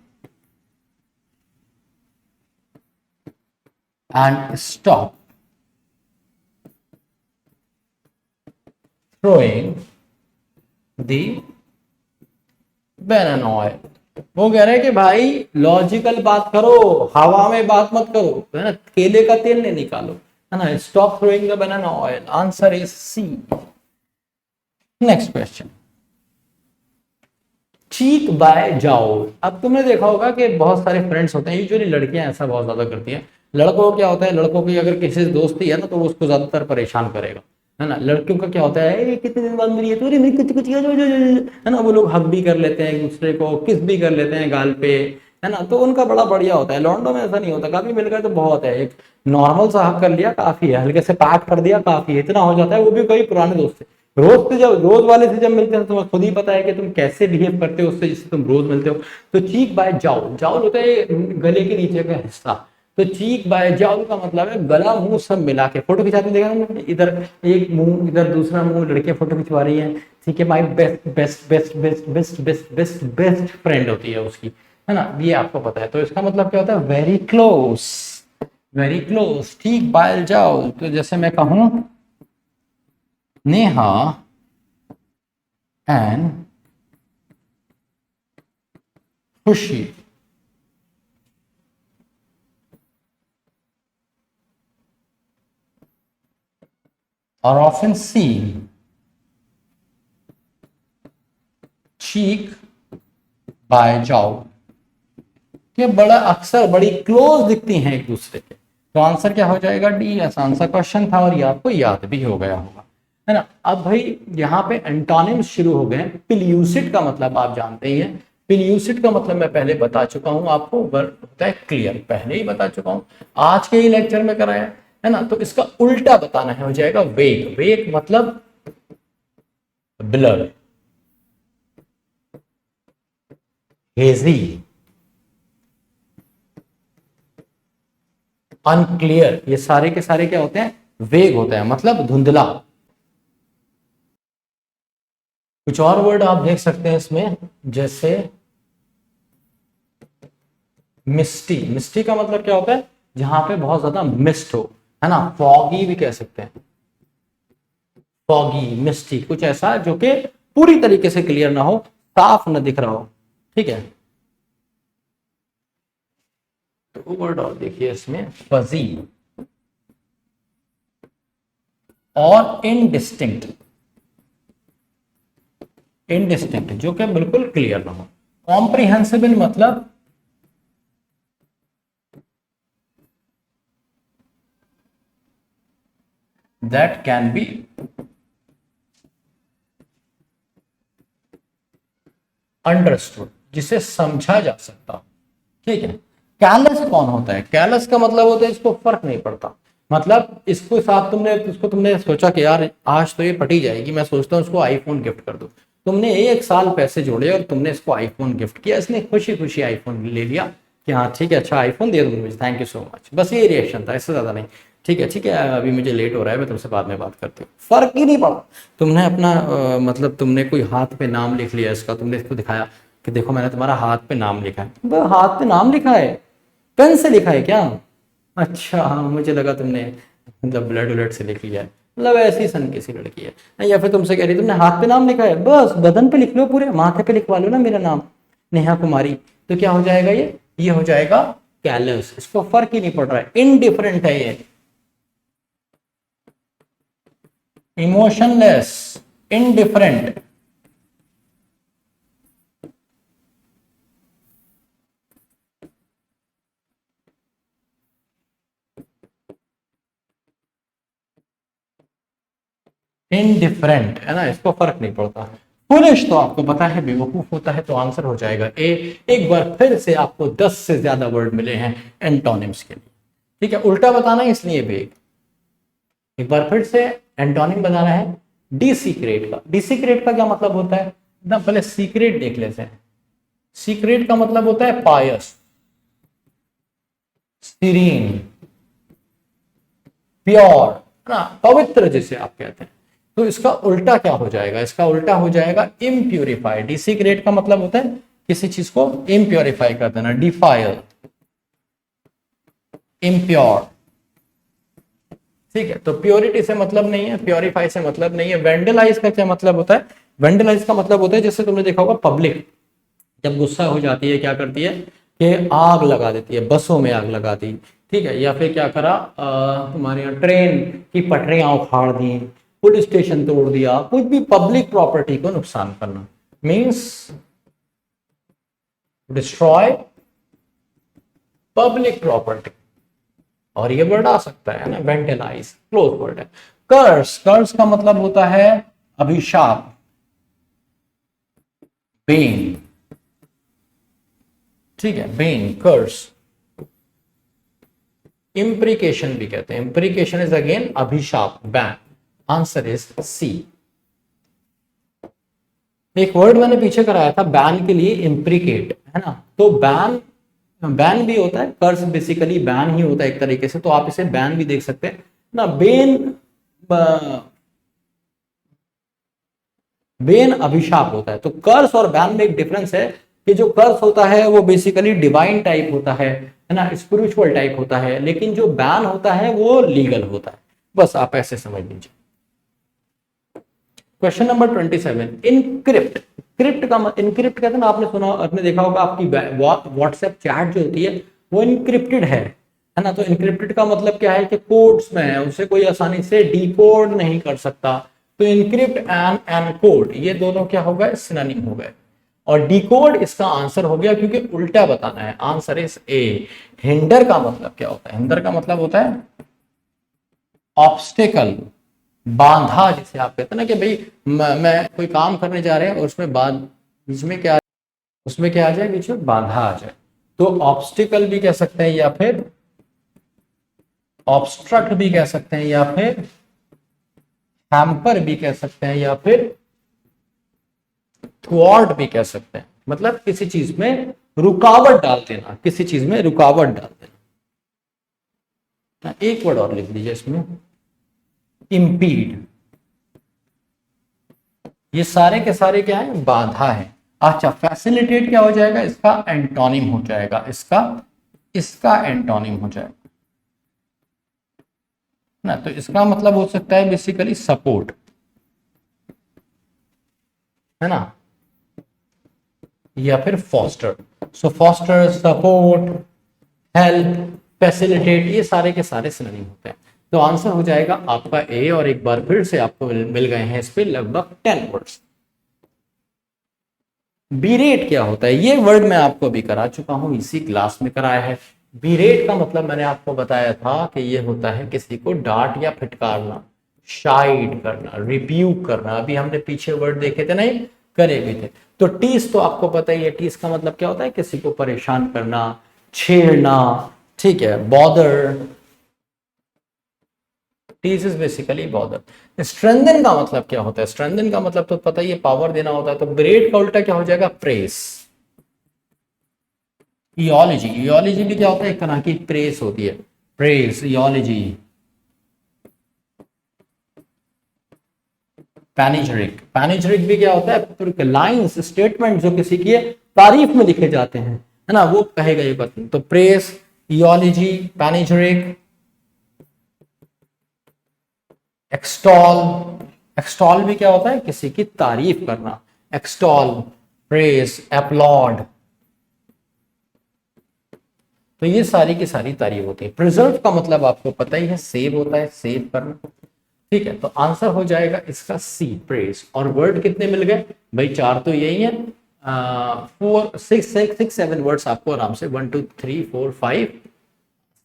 and stop throwing the banana oil। वो कह रहे हैं कि भाई लॉजिकल बात करो, हवा में बात मत करो, है ना, केले का तेल नहीं निकालो, है ना, stop throwing the banana oil. Answer is C. Next question, cheek by jowl. अब तुमने देखा होगा कि बहुत सारे फ्रेंड्स होते हैं, यूजुअली लड़कियां ऐसा बहुत ज्यादा करती हैं। लड़कों को क्या होता है, लड़कों की अगर किसी से दोस्ती है ना तो वो उसको ज्यादातर परेशान करेगा, है ना। लड़कियों का क्या होता है, कितने दिन बाद मिली है तो अरे मेरी कुछ कुछ है ना, वो लोग हग भी कर लेते हैं एक दूसरे को, किस भी कर लेते हैं गाल पे, है ना, तो उनका बड़ा बढ़िया होता है। लॉन्डो में ऐसा नहीं होता, कभी मिल गए तो बहुत है, एक नॉर्मल सा हक कर लिया काफी है, हल्के से पैट कर दिया काफी है, इतना हो जाता है, वो भी कोई पुराने दोस्त से। रोज वाले से जब मिलते हैं तो तुम्हें खुद ही पता है कि तुम कैसे बिहेव करते हो उससे, जिससे तुम रोज मिलते हो। तो चीक बाय जाओ, जाओ होता है गले के नीचे का हिस्सा, तो चीक बाय जाओ का मतलब है गला मुंह सब मिला के। फोटो खिंचाते देखा तुमने, इधर एक मुंह इधर दूसरा मुंह, लड़कियां फोटो खिंचवा रही हैं, ठीक है, my best best best best best best best best friend होती है उसकी, है ना, ये आपको पता है। तो इसका मतलब क्या होता है, वेरी क्लोज, वेरी क्लोज। ठीक बाय जाओ, तो जैसे मैं कहूं नेहा एंड खुशी are often seen cheek by jowl, ये बड़ा अक्सर बड़ी क्लोज दिखती हैं एक दूसरे के। तो आंसर क्या हो जाएगा, डी। ऐसा आंसर क्वेश्चन था और ये आपको याद भी हो गया होगा, है ना। अब भाई यहाँ पे एंटोनिम्स शुरू हो गए। पिल्यूसिट का मतलब आप जानते ही हैं, पिल्यूसिट का मतलब मैं पहले बता चुका हूं आपको, वर्ड होता है क्लियर, पहले ही बता चुका हूं, आज के ही लेक्चर में कराया है ना। तो इसका उल्टा बताना है, हो जाएगा वेग। वेग मतलब ब्लर, हेजी, अनक्लियर, ये सारे के सारे क्या होते हैं, वेग होते हैं, मतलब धुंधला। कुछ और वर्ड आप देख सकते हैं इसमें, जैसे मिस्टी। मिस्टी का मतलब क्या होता है, जहां पे बहुत ज्यादा मिस्ट हो, है ना। फॉगी भी कह सकते हैं, फॉगी मिस्टी, कुछ ऐसा जो कि पूरी तरीके से क्लियर ना हो, साफ न दिख रहा हो, ठीक है। तो वर्ड और देखिए इसमें, फजी और इनडिस्टिंक्ट। इनडिस्टिंक्ट जो कि बिल्कुल क्लियर ना हो। कॉम्प्रिहेंसिबल मतलब दैट कैन बी अंडरस्टूड, जिसे समझा जा सकता, ठीक है। कैलस कौन होता है, कैलस का मतलब होता है इसको फर्क नहीं पड़ता। मतलब इसको साथ तुमने इसको तुमने सोचा कि यार आज तो ये पटी जाएगी, मैं सोचता हूँ इसको आईफोन गिफ्ट कर दूं। तुमने एक साल पैसे जोड़े और तुमने इसको आईफोन गिफ्ट किया, इसने खुशी खुशी आईफोन ले लिया कि हाँ ठीक है, अच्छा आईफोन दे दो मुझे, थैंक यू सो मच, बस ये रिएक्शन था, इससे ज्यादा नहीं। ठीक है, अभी मुझे लेट हो रहा है, मैं तुमसे बाद में बात करती हूँ। फर्क ही नहीं पड़ा। तुमने अपना मतलब तुमने कोई हाथ पे नाम लिख लिया इसका, तुमने इसको दिखाया कि देखो मैंने तुम्हारा हाथ पे नाम लिखा है, हाथ पे नाम लिखा है, पेन से लिखा है क्या, अच्छा हाँ मुझे लगा तुमने मतलब ब्लड उलट से लिख लिया है, मतलब ऐसी सन किसी लड़की है। या फिर तुमसे कह रही तुमने हाथ पे नाम लिखा है, बस बदन पे लिख लो, पूरे माथे पे लिखवा लो ना मेरा नाम, नेहा कुमारी। तो क्या हो जाएगा, ये हो जाएगा कैलस, इसको फर्क ही नहीं पड़ रहा है, इनडिफरेंट है ये, इमोशनलेस, इनडिफरेंट। इनडिफरेंट है ना, इसको फर्क नहीं पड़ता। फुलिश तो आपको पता है बेवकूफ होता है, तो आंसर हो जाएगा ए। एक बार फिर से आपको 10 से ज्यादा वर्ड मिले हैं एंटोनिम्स के लिए, ठीक है। उल्टा बताना है इसलिए भी एक बार फिर से एंटोनिम बताना है। डी सीक्रेट का, डी सीक्रेट का क्या मतलब होता है ना, पहले सीक्रेट देख लेते हैं। सीक्रेट का मतलब होता है पायस, सीरीन, प्योर, ना पवित्र जिसे आप कहते हैं। तो इसका उल्टा क्या हो जाएगा, इसका उल्टा हो जाएगा इम्प्यूरिफाइड। डिसीक्रेट का मतलब होता है किसी चीज को इम्प्योरीफाई कर देना, डिफाइल, इम्प्योर, ठीक है। तो प्योरिटी से मतलब नहीं है, प्योरीफाई से मतलब नहीं है। वेंडलाइज का क्या मतलब होता है, वेंडलाइज का मतलब होता है जैसे तुमने देखा होगा पब्लिक, जब गुस्सा हो जाती है क्या करती है कि आग लगा देती है, बसों में आग लगा दी, ठीक है, या फिर क्या करा, तुम्हारे यहाँ ट्रेन की पटरियां उखाड़ दी, पुलिस स्टेशन तोड़ दिया, कुछ भी पब्लिक प्रॉपर्टी को नुकसान करना, मीन्स डिस्ट्रॉय पब्लिक प्रॉपर्टी। और ये वर्ड आ सकता है ना, वेंटलाइज, क्लोज वर्ड है। कर्स, कर्स का मतलब होता है अभिशाप, बेन, ठीक है, बेन, कर्स। इम्प्रिकेशन भी कहते हैं, इम्प्रिकेशन इज अगेन अभिशाप, बैन। Answer is C. एक वर्ड मैंने पीछे कराया था बैन के लिए, इम्प्रिकेट, है ना, तो बैन, बैन भी होता है, कर्स बेसिकली बैन ही होता है एक तरीके से, तो आप इसे बैन भी देख सकते हैं ना। बेन, बेन अभिशाप होता है। तो कर्स और बैन में एक डिफरेंस है कि जो कर्स होता है वो बेसिकली डिवाइन टाइप होता है ना, स्पिरिचुअल टाइप होता है, लेकिन जो बैन होता है वो लीगल होता है। बस आप ऐसे समझ लीजिए। Question number 27, encrypt. क्रिप्ट का, इनक्रिप्ट कहते हैं ना, आपने सुना, आपने देखा होगा आपकी व्हाट्सएप चैट जो होती है वो इनक्रिप्टेड है ना। तो इनक्रिप्टेड का मतलब क्या है कि कोड्स में है, उसे कोई आसानी से डिकोड नहीं कर सकता। तो इनक्रिप्ट एंड एनकोड, ये दोनों क्या हो गए, सिनोनिम हो गए। और डिकोड इसका आंसर हो गया क्योंकि उल्टा बताना है। Answer is a. हिंडर का मतलब क्या होता है, हिंडर का मतलब होता है ऑब्स्टेकल, बांधा, जिसे आप कहते हैं ना कि भाई मैं कोई काम करने जा रहे हैं और उसमें बीच में क्या, उसमें क्या आ जाए, बीच में बांधा आ जाए, तो ऑब्स्टिकल भी कह सकते हैं, या फिर ऑब्स्ट्रक्ट भी कह सकते हैं, या फिर हैम्पर भी कह सकते हैं, या फिर थ्वार्ट भी कह सकते हैं। मतलब किसी चीज में रुकावट डाल देना, किसी चीज में रुकावट डाल देना। एक वर्ड और लिख दीजिए इसमें, इंपीड। ये सारे के सारे क्या है, बाधा है। अच्छा, फैसिलिटेट क्या हो जाएगा, इसका एंटोनिम हो जाएगा, इसका एंटोनिम हो जाएगा ना। तो इसका मतलब हो सकता है बेसिकली सपोर्ट, है ना, या फिर फॉस्टर। सो फॉस्टर, सपोर्ट, हेल्प, फैसिलिटेट, ये सारे के सारे सिनोनिम होते हैं। तो आंसर हो जाएगा आपका ए। और एक बार फिर से आपको मिल गए हैं इस पे लगभग 10 वर्ड्स। बीरेट क्या होता है, ये वर्ड मैं आपको अभी करा चुका हूं, इसी क्लास में कराया है। बीरेट का मतलब मैंने आपको बताया था कि ये होता है किसी को डांट या फटकारना, शाइड करना, रिब्यूक करना। अभी हमने पीछे वर्ड देखे थे, नहीं करे भी थे। तो टीस तो आपको पता ही है, टीस का मतलब क्या होता है, किसी को परेशान करना, छेड़ना, ठीक है, bother. Tease is basically bother. Strengthen का मतलब क्या होता है, स्ट्रेंथन का मतलब तो पता ही है, पावर देना होता है। तो ग्रेट का उल्टा क्या हो जाएगा, प्रेस। इयोलॉजी, इयोलॉजी भी क्या होता है, एक तरह की प्रेस होती है, प्रेस, इयोलॉजी। पैनिजरिक, पैनिजरिक भी क्या होता है, लाइंस, स्टेटमेंट जो किसी की तारीफ में लिखे जाते हैं, है ना, वो कहे गए बतन। तो प्रेस, इयोलॉजी, पैनिजरिक। एक्सटॉल, एक्सटॉल भी क्या होता है, किसी की तारीफ करना, एक्सटॉल, प्रेस, अपलॉड। तो ये सारी की सारी तारीफ होती है। प्रिजर्व का मतलब आपको पता ही है, सेव होता है, सेव करना, ठीक है। तो आंसर हो जाएगा इसका सी, प्रेस। और वर्ड कितने मिल गए भाई, 4 तो यही है, 7 वर्ड्स आपको आराम से 1 2 3 4 5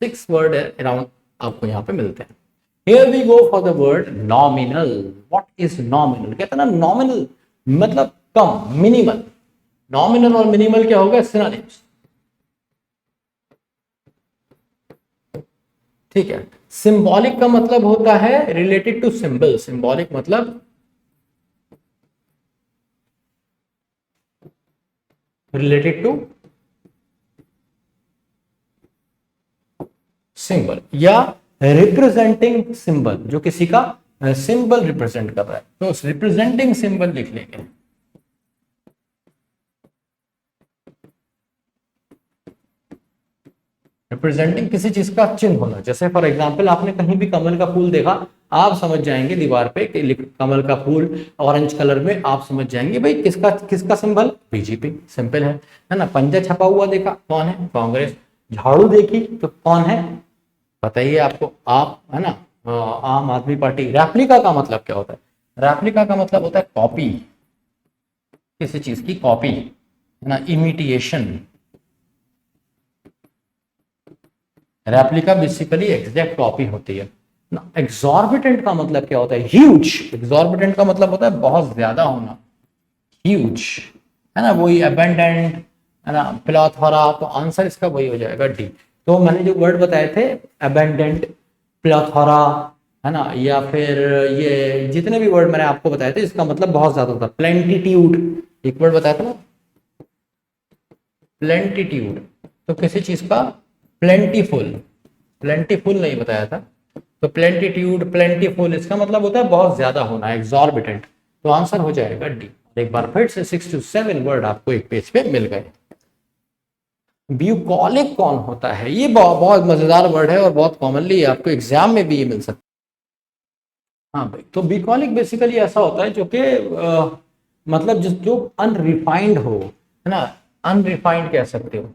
6 वर्ड अराउंड आपको यहाँ पे मिलते हैं। Here we go for the word nominal. What is nominal? कहते हैं ना nominal मतलब कम, मिनिमल। nominal और minimal क्या होगा, synonyms, ठीक है। सिंबॉलिक का मतलब होता है रिलेटेड टू सिंबल, सिंबॉलिक मतलब रिलेटेड टू सिंबल, या रिप्रेजेंटिंग सिंबल, जो किसी का सिंबल रिप्रेजेंट कर रहा है, तो रिप्रेजेंटिंग सिंबल लिख लेंगे। रिप्रेजेंटिंग किसी चीज का चिन्ह होना, जैसे फॉर एग्जांपल आपने कहीं भी कमल का फूल देखा आप समझ जाएंगे दीवार पे कि कमल का फूल ऑरेंज कलर में, आप समझ जाएंगे भाई किसका किसका सिंबल, बीजेपी, सिंपल है ना। पंजा छपा हुआ देखा, कौन है, कांग्रेस। झाड़ू देखी तो कौन है, बताइए आपको, आप, है ना, आम आदमी पार्टी। रेप्लिका का मतलब क्या होता है, रेप्लिका का मतलब होता है कॉपी, किसी चीज की कॉपी, है ना, इमिटिएशन। रेप्लिका बेसिकली एग्जैक्ट कॉपी होती है ना। एग्जॉर्बिटेंट का मतलब क्या होता है, ह्यूज। एग्जॉर्बिटेंट का मतलब होता है बहुत ज्यादा होना, ह्यूज, है ना, वही अबेंडेंट, है ना, प्लाथोरा। तो आंसर इसका वही हो जाएगा डी। तो मैंने जो वर्ड बताए थे, अबेंडेंट, प्लाथोरा, है ना, या फिर ये जितने भी वर्ड मैंने आपको बताए थे इसका मतलब बहुत ज्यादा होता है। प्लेंटीट्यूड, एक वर्ड बताया था ना, प्लेंटीट्यूड, तो किसी चीज का प्लेंटीफुल, प्लेंटीफुल नहीं बताया था। तो प्लेंटीट्यूड, प्लेंटीफुल, इसका मतलब होता है बहुत ज्यादा होना, एग्जॉर्बिटेंट। तो आंसर हो जाएगा डी। एक बार फिर से 6 to 7 वर्ड आपको एक पेज पे मिल गए। ब्यूकॉलिक कौन होता है, ये बहुत मजेदार वर्ड है और बहुत कॉमनली आपको एग्जाम में भी ये मिल सकता है। हाँ भाई, तो ब्यूकॉलिक बेसिकली ऐसा होता है जो कि मतलब जो अनरिफाइंड हो, है ना, अनरिफाइंड कह सकते हो,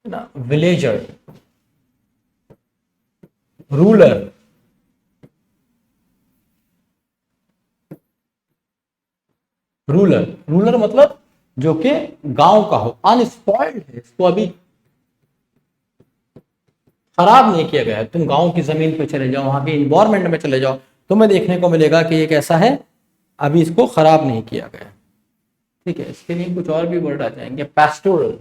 है ना, विलेजर, रूलर, रूलर, रूलर मतलब जो कि गांव का हो, अनस्पॉइल्ड है, इसको अभी खराब नहीं किया गया है। तुम गांव की जमीन पे चले जाओ, वहां के इन्वायरमेंट में चले जाओ, तुम्हें देखने को मिलेगा कि ये कैसा है, अभी इसको खराब नहीं किया गया। ठीक है, इसके लिए कुछ और भी वर्ड आ जाएंगे। Pastoral,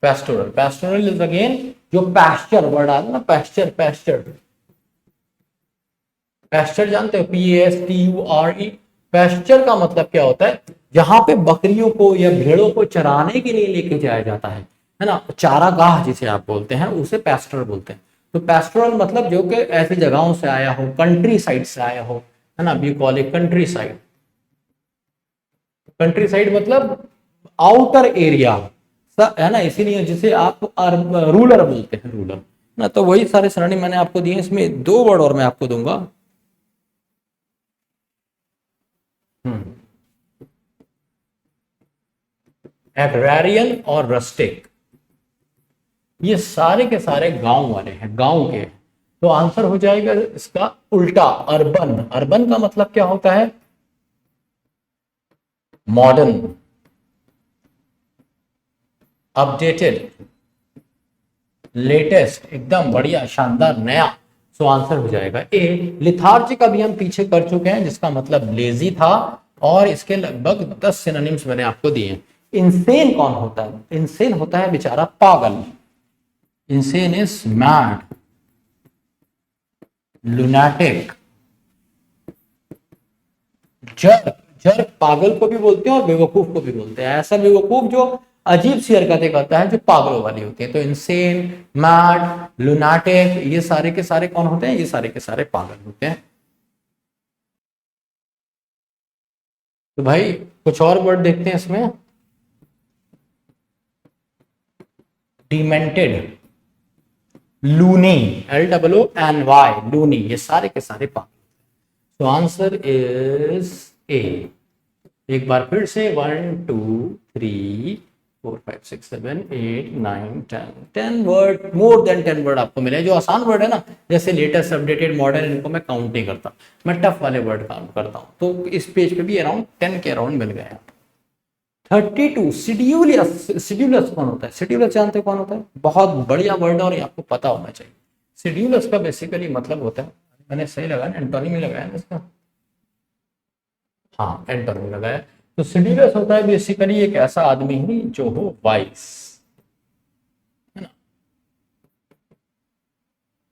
pastoral, pastoral is again जो पैस्चर वर्ड आता है ना, पैस्चर, पैस्चर, पैस्चर जानते हो, PASTURE। पैस्चर का मतलब क्या होता है, जहां पे बकरियों को या भेड़ों को चराने के लिए लेके जाया जाता है ना, चारागाह जिसे आप बोलते हैं, उसे पैस्टर बोलते हैं। तो पैस्टोरल मतलब जो कि ऐसी जगहों से आया हो, कंट्री साइड से आया हो, है ना, we call it countryside. Countryside मतलब आउटर एरिया, है ना, इसीलिए जिसे आप रूलर बोलते हैं, रूलर ना। तो वही सारे सरणी मैंने आपको दिए, इसमें दो वर्ड और मैं आपको दूंगा। एग्रारियन और रस्टिक, ये सारे के सारे गांव वाले हैं, गांव के। तो आंसर हो जाएगा इसका उल्टा, अर्बन। अर्बन का मतलब क्या होता है, मॉडर्न, अपडेटेड, लेटेस्ट, एकदम बढ़िया, शानदार, नया। सो आंसर हो जाएगा ए। लिथार्जिक अभी हम पीछे कर चुके हैं, जिसका मतलब लेजी था, और इसके लगभग 10 सिनोनिम्स मैंने आपको दिए। इंसेन कौन होता है, इंसेन होता है बेचारा पागल। Insane is mad, lunatic, jerk, jerk पागल को भी बोलते हैं और बेवकूफ को भी बोलते हैं। ऐसा बेवकूफ जो अजीब सी हरकतें करता है, जो पागलों वाली होती है। तो इंसेन, मैड, लुनाटिक, ये सारे के सारे कौन होते हैं, ये सारे के सारे पागल होते हैं। तो भाई कुछ और वर्ड देखते हैं इसमें। डिमेंटेड, लूनी, LOONY, लूनी, ये सारे के सारे पागल। तो आंसर इज ए। एक बार फिर से 1 2 3 4 5 6 7 8 9 10 वर्ड, मोर देन 10 वर्ड आपको मिले। जो आसान वर्ड है ना, जैसे लेटेस्ट, अपडेटेड, मॉडर्न, इनको मैं काउंट नहीं करता, मैं टफ वाले वर्ड काउंट करता हूँ। तो इस पेज पे भी अराउंड 10 के अराउंड मिल गए। 32 सिड्यूलियस, सिड्यूलस कौन होता है, सिड्यूलस जानते हो कौन होता है, बहुत बढ़िया वर्ड और ये आपको पता होना चाहिए। सिड्यूलस का बेसिकली मतलब होता है, मैंने सही लगाया, एंटोनिम लगाया ना इसका, हाँ एंटोनिम लगाया। तो सिड्यूलस होता है बेसिकली एक ऐसा आदमी ही जो हो वाइस, है ना,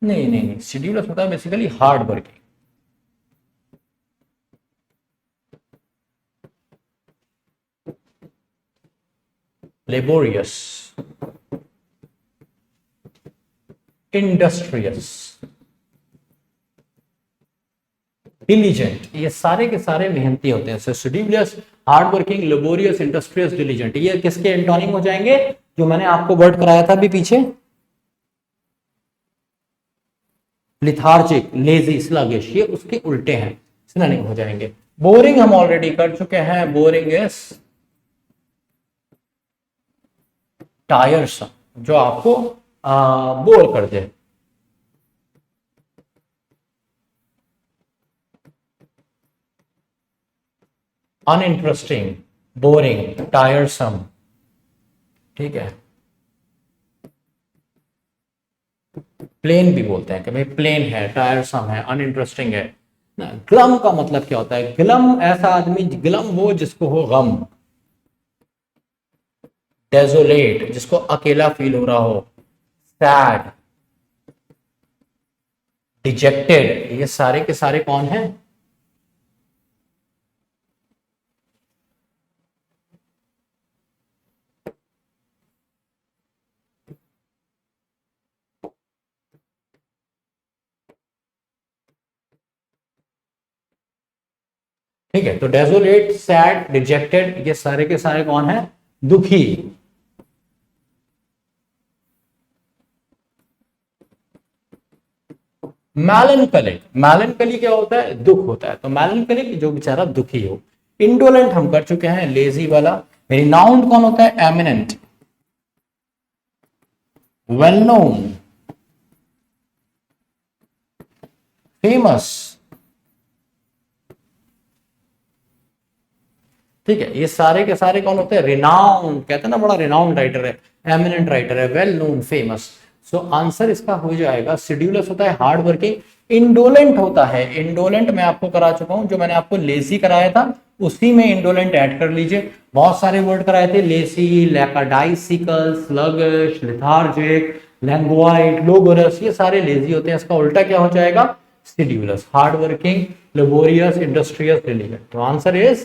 नहीं नहीं नहीं, सिड्यूलस होता है basically hard working, laborious, industrious, diligent, ये सारे के सारे मेहनती होते हैं। Sedulous, hard working, laborious, industrious, diligent, ये किसके एंटोनिम हो जाएंगे, जो मैंने आपको वर्ड कराया था अभी पीछे, लिथार्जिक, लेजी, स्लगिश, ये उसके उल्टे हैं, सिनोनिम हो जाएंगे। बोरिंग हम ऑलरेडी कर चुके हैं, बोरिंग इज टायरसम, जो आपको बोर कर दे। अनइंटरेस्टिंग, बोरिंग, टायरसम, ठीक है। प्लेन भी बोलते हैं कि भाई प्लेन है, टायरसम है, अनइंटरेस्टिंग है ना। ग्लम का मतलब क्या होता है? ग्लम ऐसा आदमी, ग्लम वो जिसको हो गम, डेजोलेट जिसको अकेला फील हो रहा हो, सैड, डिजेक्टेड, ये सारे के सारे कौन हैं? ठीक है, तो डेजोलेट, सैड, डिजेक्टेड, ये सारे के सारे कौन है? दुखी। मैलनकलिक, मैलनकली क्या होता है? दुख होता है, तो मैलनकलिक जो बेचारा दुखी हो। इंडोलेंट हम कर चुके हैं, लेजी वाला। मेरी नाउन कौन होता है? एमिनेंट, वेल नोन, फेमस, ठीक है। ये सारे के सारे कौन होते हैं? रिनाउंड, कहते हैं ना बड़ा रिनाउंड राइटर है, एमिनेंट राइटर है, well known, famous. So answer इसका हो जाएगा, सिड्यूलस होता है हार्ड वर्किंग। इंडोलेंट होता है, इंडोलेंट मैं आपको करा चुका हूं, जो मैंने आपको लेजी कराया था उसी में इंडोलेंट ऐड कर लीजिए। बहुत सारे वर्ड कराए थे, लेसी, लैकाडाइसिकल, स्लगिश, लेथार्जिक, लैंग्वाइड, लोगोरस, ये सारे लेजी होते हैं। इसका उल्टा क्या हो जाएगा? Sedulous, hard working, laborious, industrious, diligent. तो आंसर इज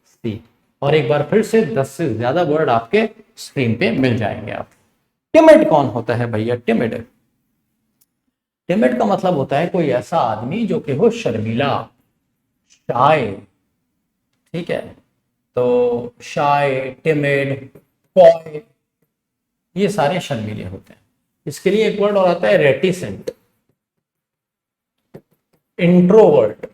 सी। और एक बार फिर से 10 से ज्यादा वर्ड आपके स्क्रीन पे मिल जाएंगे आप। टिमिड कौन होता है भैया? टिमिड, टिमिड का मतलब होता है कोई ऐसा आदमी जो कि हो शर्मीला, शाय, ठीक है। तो शाय, टिमिड, कॉय, ये सारे शर्मीले होते हैं। इसके लिए एक वर्ड और आता है रेटिसेंट, इंट्रोवर्ट,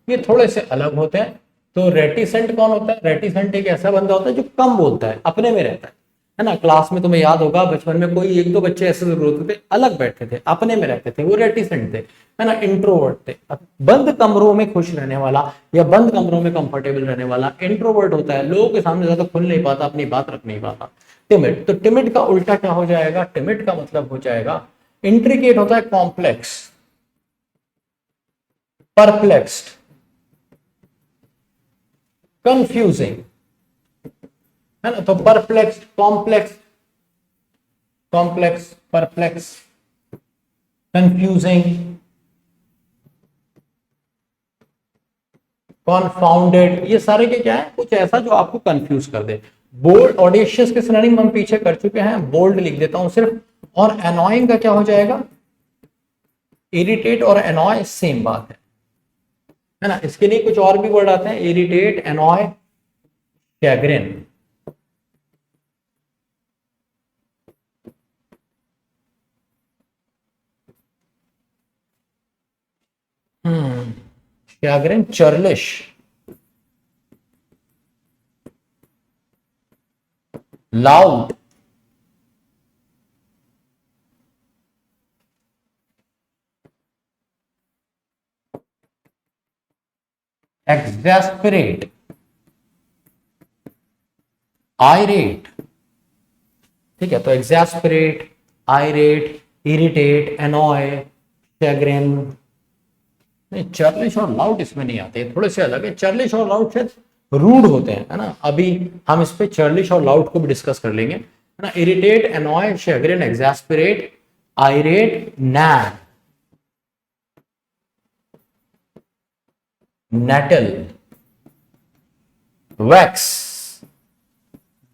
ये थोड़े से अलग होते हैं। तो रेटिसेंट कौन होता है? रेटिसेंट एक ऐसा बंदा होता है जो कम बोलता है, अपने में रहता है ना। क्लास में तुम्हें याद होगा बचपन में कोई एक दो बच्चे ऐसे जरूर होते थे, अलग बैठते थे, अपने में रहते थे, वो रेटिसेंट थे, है ना, इंट्रोवर्ट थे। बंद कमरों में खुश रहने वाला या बंद कमरों में कंफर्टेबल रहने वाला इंट्रोवर्ट होता है, लोगों के सामने ज्यादा खुल नहीं पाता, अपनी बात रख नहीं पाता। टिमिड, तो टिमिड का उल्टा क्या हो जाएगा? टिमिड का मतलब हो जाएगा इंट्रिकेट होता है, कॉम्प्लेक्स, परप्लेक्स्ड, कंफ्यूजिंग, है ना। तो perplex, complex, complex, perplex, confusing, confounded, ये सारे के क्या है? कुछ ऐसा जो आपको कंफ्यूज कर दे। बोल्ड, ऑडिशियस के सिनोनिम हम पीछे कर चुके हैं, बोल्ड लिख देता हूं सिर्फ। और एनॉइंग का क्या हो जाएगा? इरिटेट और एनॉय सेम बात है ना। इसके लिए कुछ और भी वर्ड आते हैं, इरिटेट, एनॉय, चैग्रिन। चैग्रिन, चर्लिश, लाउड, एक्सैस्परेट, आयरेट, ठीक है। तो एक्सैस्परेट, आयरेट, इरिटेट, एनॉय, चैग्रिन। नहीं, चर्लिश और लाउड इसमें नहीं आते, थोड़े से अलग है। चर्लिश और लाउड शायद रूड होते हैं, है ना। अभी हम इस पे चर्लिश और लाउड को भी डिस्कस कर लेंगे, है ना। Irritate, annoy, chagrin, exasperate, irate, nag, nettle, vex,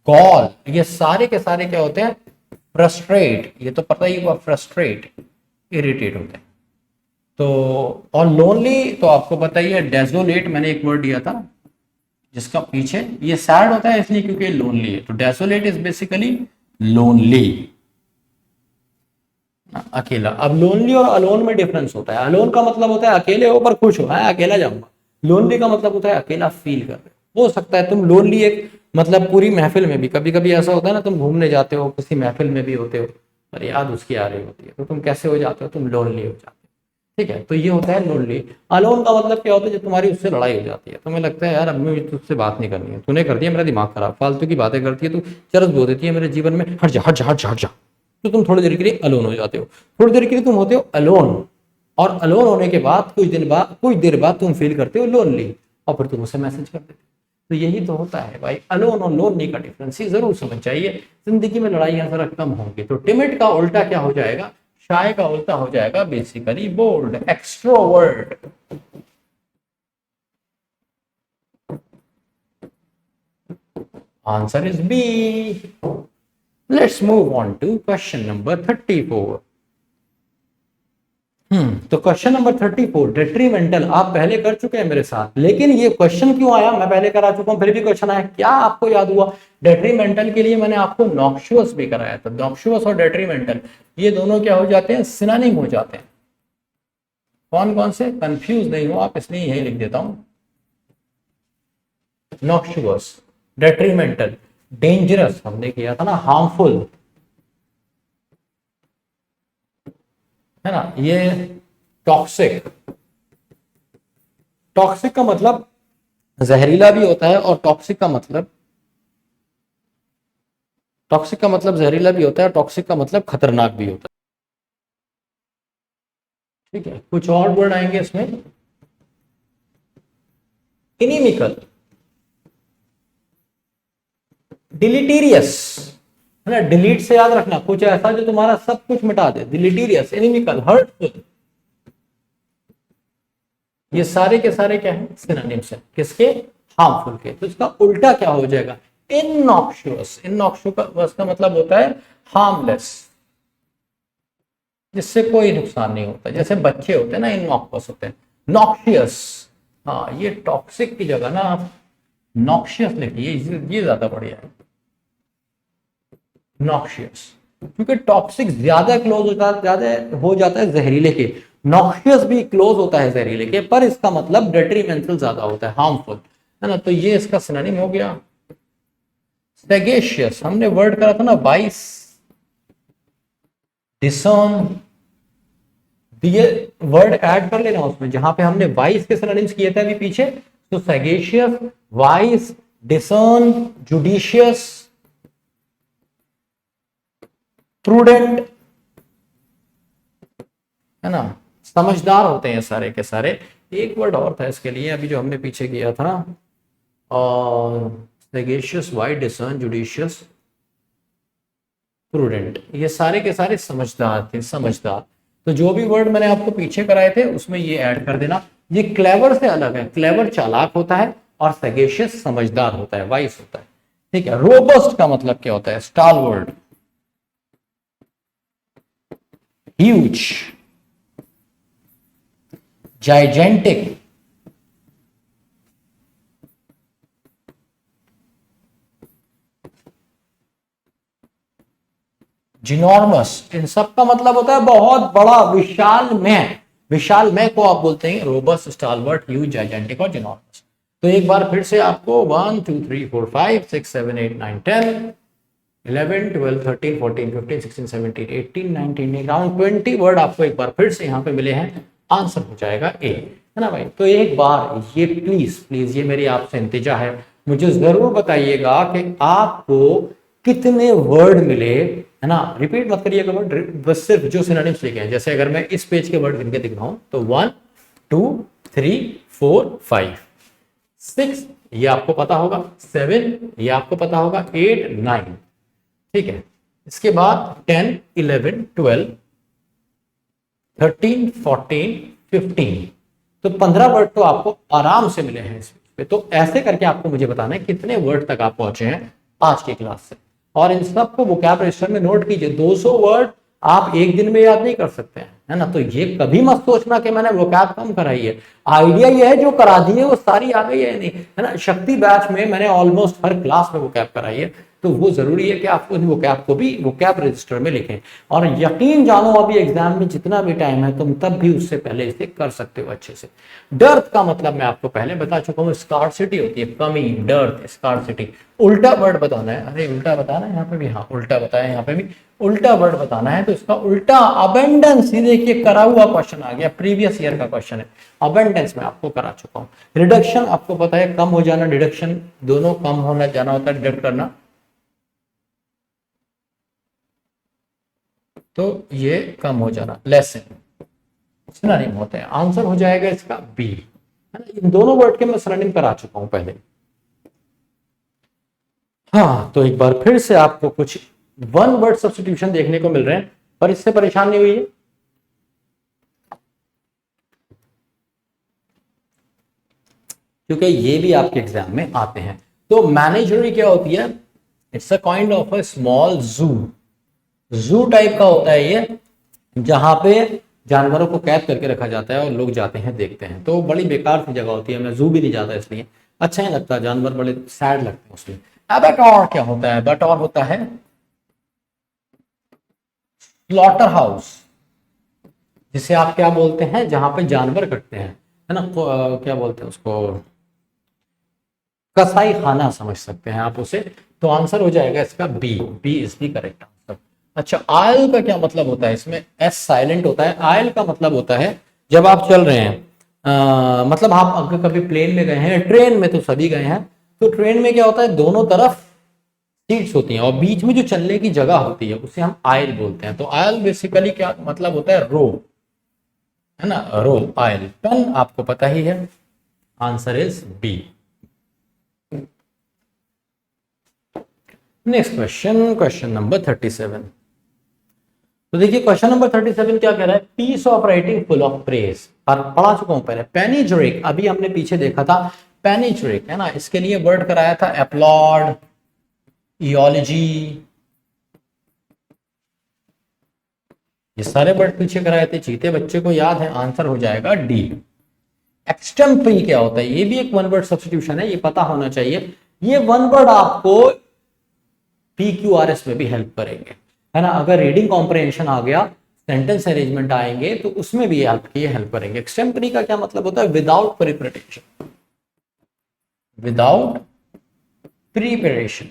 gall, ये सारे के सारे क्या होते हैं? फ्रस्ट्रेट, ये तो पता ही हुआ, फ्रस्ट्रेट, इरिटेट होते हैं। तो और लोनली तो आपको पता ही है, डेजोलेट मैंने एक वर्ड दिया था जिसका पीछे ये सैड होता है इसलिए क्योंकि लोनली है, तो डेजोलेट इज बेसिकली लोनली। अकेला। अब लोनली और अलोन में डिफरेंस होता है। अलोन का मतलब होता है अकेले हो पर खुश हो, मैं अकेला जाऊंगा। लोनली का मतलब होता है अकेला फील कर रहे हो सकता है तुम लोनली एक मतलब पूरी महफिल में भी, कभी कभी ऐसा होता है ना, तुम घूमने जाते हो किसी महफिल में भी होते हो पर याद उसकी आ रही होती है, तो तुम कैसे हो जाते हो, तुम लोनली हो जाते हो। ठीक है, तो ये होता है लोनली। अलोन का मतलब क्या होता है, जब तुम्हारी उससे लड़ाई हो जाती है, तुम्हें लगता है यार अब मुझे तुझसे बात नहीं करनी है, तूने कर दिया मेरा दिमाग खराब, फालतू की बातें करती है, तू चरस बो देती है मेरे जीवन में, हट जा हट जा हट जा हट जा। तो तुम थोड़ी देर के लिए अलोन हो जाते हो, थोड़ी देर के लिए तुम होते हो अलोन, और अलोन होने के बाद कुछ देर बाद तुम फील करते हो लोनली, और फिर तुम उसे मैसेज कर देते हो। तो यही तो होता है भाई, अलोन और लोनली का डिफरेंस ये जरूर समझ चाहिए। जिंदगी में लड़ाइयां जरा कम होंगी। तो टिमिड का उल्टा क्या हो जाएगा, शाय का उल्टा हो जाएगा basically bold, extrovert. Answer is B. Let's move on to question number 34। तो क्वेश्चन नंबर 34 डेट्रीमेंटल आप पहले कर चुके हैं मेरे साथ, लेकिन ये क्वेश्चन क्यों आया, मैं पहले करा चुका हूं फिर भी क्वेश्चन आया, क्या आपको याद हुआ? डेट्रीमेंटल के लिए मैंने आपको नॉक्शुअस भी कराया था। नॉक्शुअस और डेट्रीमेंटल ये दोनों क्या हो जाते हैं, सिनोनिम हो जाते हैं। कौन कौन से, कंफ्यूज नहीं हो आप, इसलिए यही लिख देता हूं। नॉक्शुअस, डेट्रीमेंटल, डेंजरस हमने किया था ना, हार्मफुल, है ना। ये टॉक्सिक, टॉक्सिक का मतलब जहरीला भी होता है, और टॉक्सिक का मतलब जहरीला भी होता है, टॉक्सिक का मतलब खतरनाक भी होता है। ठीक है, कुछ और वर्ड आएंगे इसमें। इनिमिकल, डिलीटीरियस, है ना, डिलीट से याद रखना कुछ ऐसा जो तुम्हारा सब कुछ मिटा दे, डिलीटीरियस, इनिमिकल, हर्टफुल। ये सारे के सारे क्या है, सिनोनिम्स है किसके, हार्मफुल के। तो इसका उल्टा क्या हो जाएगा, इनऑक्शियस। इनऑक्शियस का मतलब होता है हार्मलेस, जिससे कोई नुकसान नहीं होता। जैसे बच्चे होते हैं ना, इनऑक्वस होते हैं। नॉक्शियस, हाँ ये टॉक्सिक की जगह ना आप नॉक्शियस लिखिए, ये ज्यादा बढ़िया है, नॉक्शियस। क्योंकि टॉक्सिक ज्यादा क्लोज हो जाता है जहरीले के, नॉक्शियस भी क्लोज होता है जहरीले के, पर इसका मतलब डेट्रीमेंटल ज्यादा होता है, हार्मफुल, है ना। तो ये इसका सिनोनिम हो गया। सेगेशियस हमने वर्ड करा था ना, वाइस, डिसर्न, ये वर्ड ऐड कर लेना उसमें, जहां पे हमने वाइस के सिनोनिम्स किए थे अभी पीछे। तो सेगेशियस, वाइस, डिसर्न, जुडिशियस, प्रूडेंट, है ना, समझदार होते हैं सारे के सारे। एक वर्ड और था इसके लिए अभी जो हमने पीछे किया था, और सेगेशियस, वाइस, डिसर्न, जुडिशियस, प्रूडेंट, ये सारे के सारे समझदार थे, समझदार। तो जो भी वर्ड मैंने आपको पीछे कराए थे उसमें ये ऐड कर देना। ये क्लेवर से अलग है, क्लेवर चालाक होता है, और सगेशियस समझदार होता है, वाइस होता है। ठीक है, रोबस्ट का मतलब क्या होता है, स्टालवर्ड, ह्यूज, जाइजेंटिक, जिनॉर्मस, इन सब का मतलब होता है बहुत बड़ा, विशाल में। विशाल में को आप बोलते हैं रोबस्ट, स्टालवर्ट, ह्यूज, जाइजेंटिक और जिनॉर्मस। तो एक बार फिर से आपको 1 2 3 4 5 6 7 8 9 10 11 12 13 14 15 16 17 18 19 अराउंड 20 वर्ड आपको एक बार फिर से यहाँ पे मिले हैं। आंसर हो जाएगा ए, है ना भाई। तो एक बार ये प्लीज प्लीज ये मेरी आपसे इंतजा है, मुझे जरूर बताइएगा कि आपको कितने वर्ड मिले, है ना। रिपीट मत करिएगा वर्ड, बस सिर्फ जो सिनोनिम्स लिखे हैं। जैसे अगर मैं इस पेज के वर्ड गिन के दिखाऊं तो 1 2 3 4 5 6, ये आपको पता होगा, 7 ये आपको पता होगा, 8 9, ठीक है। इसके बाद 10 11 12 13 14 15, तो 15 वर्ड तो आपको आराम से मिले हैं इस पे। तो ऐसे करके आपको मुझे बताना है कितने वर्ड तक आप पहुंचे हैं आज की क्लास से, और इन सबको वोकैब रजिस्टर में नोट कीजिए। 200 वर्ड आप एक दिन में याद नहीं कर सकते हैं, है ना। तो ये कभी मत सोचना कि मैंने वोकैब कम कराई है। आइडिया ये है जो करा दी है वो सारी आ गई है नहीं, है ना। शक्ति बैच में मैंने ऑलमोस्ट हर क्लास में वोकैब कराई है, तो वो जरूरी है कि आप उन वोकैब को भी वोकैब रजिस्टर में लिखें। और यकीन जानो अभी एग्जाम में जितना भी टाइम है तुम तब भी उससे पहले इसे कर सकते हो अच्छे से। डर्थ का मतलब मैं आपको पहले बता चुका हूँ, स्कार्सिटी होती है, कमी, डर्थ, स्कार्सिटी। उल्टा वर्ड बताना है, अरे उल्टा बताना है यहाँ पे भी, हाँ उल्टा बताया यहाँ पे भी, उल्टा वर्ड बताना है तो इसका उल्टा अबेंडेंस। ये देखिए करा हुआ क्वेश्चन आ गया, प्रीवियस ईयर का क्वेश्चन है, अबेंडेंस में आपको करा चुका हूँ। रिडक्शन आपको पता है कम हो जाना, डिडक्शन दोनों कम होना जाना होता है, डिडक्ट करना, तो ये कम हो जाना, लेसन, सिनोनिम होते हैं। आंसर हो जाएगा इसका बी, है ना। इन दोनों वर्ड के मैं सिनोनिम करा चुका हूं पहले। हाँ तो एक बार फिर से आपको कुछ वन वर्ड सब्स्टिट्यूशन देखने को मिल रहे हैं, पर इससे परेशान नहीं हुई है, क्योंकि ये भी आपके एग्जाम में आते हैं। तो मैनेजरी क्या होती है, it's a kind of a small जू, जू टाइप का होता है ये, जहां पे जानवरों को कैद करके रखा जाता है और लोग जाते हैं देखते हैं। तो बड़ी बेकार सी जगह होती है, मैं जू भी नहीं जाता इसलिए, अच्छा नहीं लगता, जानवर बड़े सैड लगते हैं उसमें। अबैटॉर क्या होता है, अबैटॉर होता है स्लॉटर हाउस, जिसे आप क्या बोलते हैं जहां पे जानवर कटते हैं, है ना, क्या बोलते हैं उसको, कसाई खाना समझ सकते हैं आप उसे। तो आंसर हो जाएगा इसका B, B is the correct answer. अच्छा आयल का क्या मतलब होता है, इसमें एस साइलेंट होता है। आयल का मतलब होता है जब आप चल रहे हैं, मतलब आप अगर कभी प्लेन में गए हैं, ट्रेन में तो सभी गए हैं, तो ट्रेन में क्या होता है दोनों तरफ सीट्स होती हैं और बीच में जो चलने की जगह होती है उसे हम आयल बोलते हैं। तो आयल बेसिकली क्या मतलब होता है, रो, है ना, रो, आयल। टन आपको पता ही है, answer is B. Next question, question number 37। तो देखिए क्वेश्चन नंबर 37 क्या कह रहा है, piece of writing full of praise. और पढ़ा चुका हूं पहले, पैनिज्यूरिक, अभी हमने पीछे देखा था पैनिज्यूरिक, है ना, इसके लिए वर्ड कराया था एप्लॉड, इयोलॉजी, ये सारे वर्ड पीछे कराए थे, चीते बच्चे को याद है, आंसर हो जाएगा डी। एक्सटेम्परी क्या होता है, ये भी एक वन वर्ड सब्स्टिट्यूशन है, ये पता होना चाहिए। ये वन वर्ड आपको PQRS में भी हेल्प करेंगे, है ना, अगर रीडिंग कॉम्प्रिहेंशन आ गया, सेंटेंस अरेंजमेंट आएंगे तो उसमें भी हेल्प करेंगे। एक्सटेम्परी का क्या मतलब होता है, विदाउट प्रिपरेशन, विदाउट प्रिपरेशन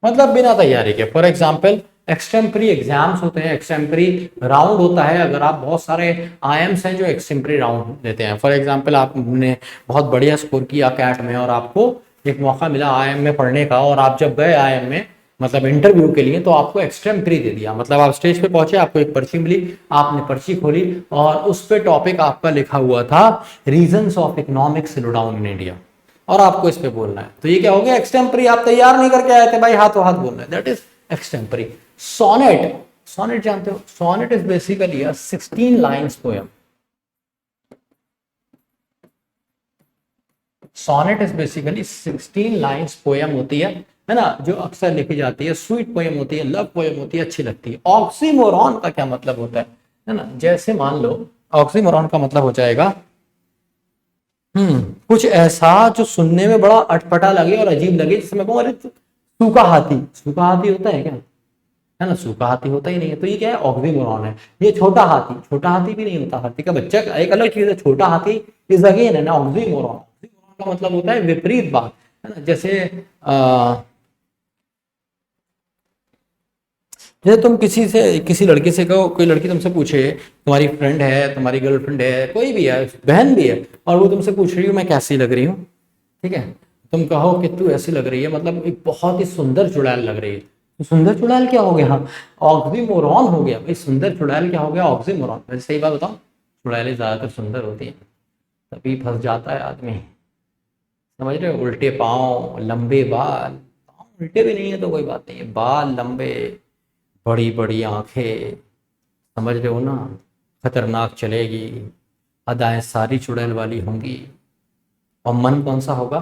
मतलब बिना तैयारी के। फॉर एग्जाम्पल एक्सटेम्परी एग्जाम्स होते हैं, एक्सटेम्परी राउंड होता है, अगर आप बहुत सारे IIMs हैं जो एक्सटेम्परी राउंड देते हैं। फॉर एग्जाम्पल आपने बहुत बढ़िया स्कोर किया कैट में और आपको एक मौका मिला IIM में पढ़ने का, और आप जब गए IIM में मतलब इंटरव्यू के लिए, तो आपको एक्सटेम्परी दे दिया, मतलब आप स्टेज पे पहुंचे, आपको एक पर्ची मिली, आपने पर्ची खोली और उस पे टॉपिक आपका लिखा हुआ था reasons of economic slowdown in India, और आपको इस पे बोलना है। तो ये क्या हो गया, एक्सटेम्परी। आप तैयार नहीं करके आए थे भाई, हाथों हाथ बोलना है, that is extempore. Sonnet, sonnet जानते हो, sonnet is basically a 16 lines poem. Sonnet is basically 16 lines poem होती है ना, जो अक्सर लिखी जाती है, स्वीट पोएम होती है, लव पोएम होती है, अच्छी लगती है। ऑक्सीमोरॉन का क्या मतलब होता है ना, जैसे मान लो ऑक्सीमोरॉन का मतलब हो जाएगा कुछ ऐसा जो सुनने में बड़ा अटपटा लगे और अजीब लगे, जिसमें कहूँ अरे सूखा हाथी, सूखा हाथी होता है क्या, है ना, सूखा हाथी होता ही नहीं है, तो ये क्या है, ऑक्सीमोरॉन है। ये छोटा हाथी, छोटा हाथी भी नहीं होता, हाथी का बच्चा एक अलग चीज है, छोटा हाथी इज अगेन है ना ऑक्सीमोरॉन। ऑक्सीमोरॉन का मतलब होता है विपरीत बात, है ना, जैसे तुम किसी लड़के से कहो, कोई लड़की तुमसे पूछे, तुम्हारी फ्रेंड है, तुम्हारी गर्लफ्रेंड है, कोई भी है, बहन भी है, और वो तुमसे पूछ रही हो मैं कैसी लग रही हूँ, ठीक है, तुम कहो कि तू ऐसी लग रही है, मतलब एक बहुत ही सुंदर चुड़ैल लग रही है। तो सुंदर चुड़ैल क्या हो गया, ऑक्सीमोरॉन हो गया भाई। सुंदर चुड़ैल क्या हो गया, ऑक्सीमोरॉन। वैसे सही बात बताऊं, चुड़ैलें ज्यादातर सुंदर होती है, तभी फंस जाता है आदमी, समझ रहे हो। उल्टे पाँव, लंबे बाल, पाँव उल्टे भी नहीं है तो कोई बात नहीं है, बाल लंबे, बड़ी बड़ी आंखें, समझ रहे हो ना, खतरनाक चलेगी, अदाएं सारी चुड़ैल वाली होंगी। और मन कौन सा होगा,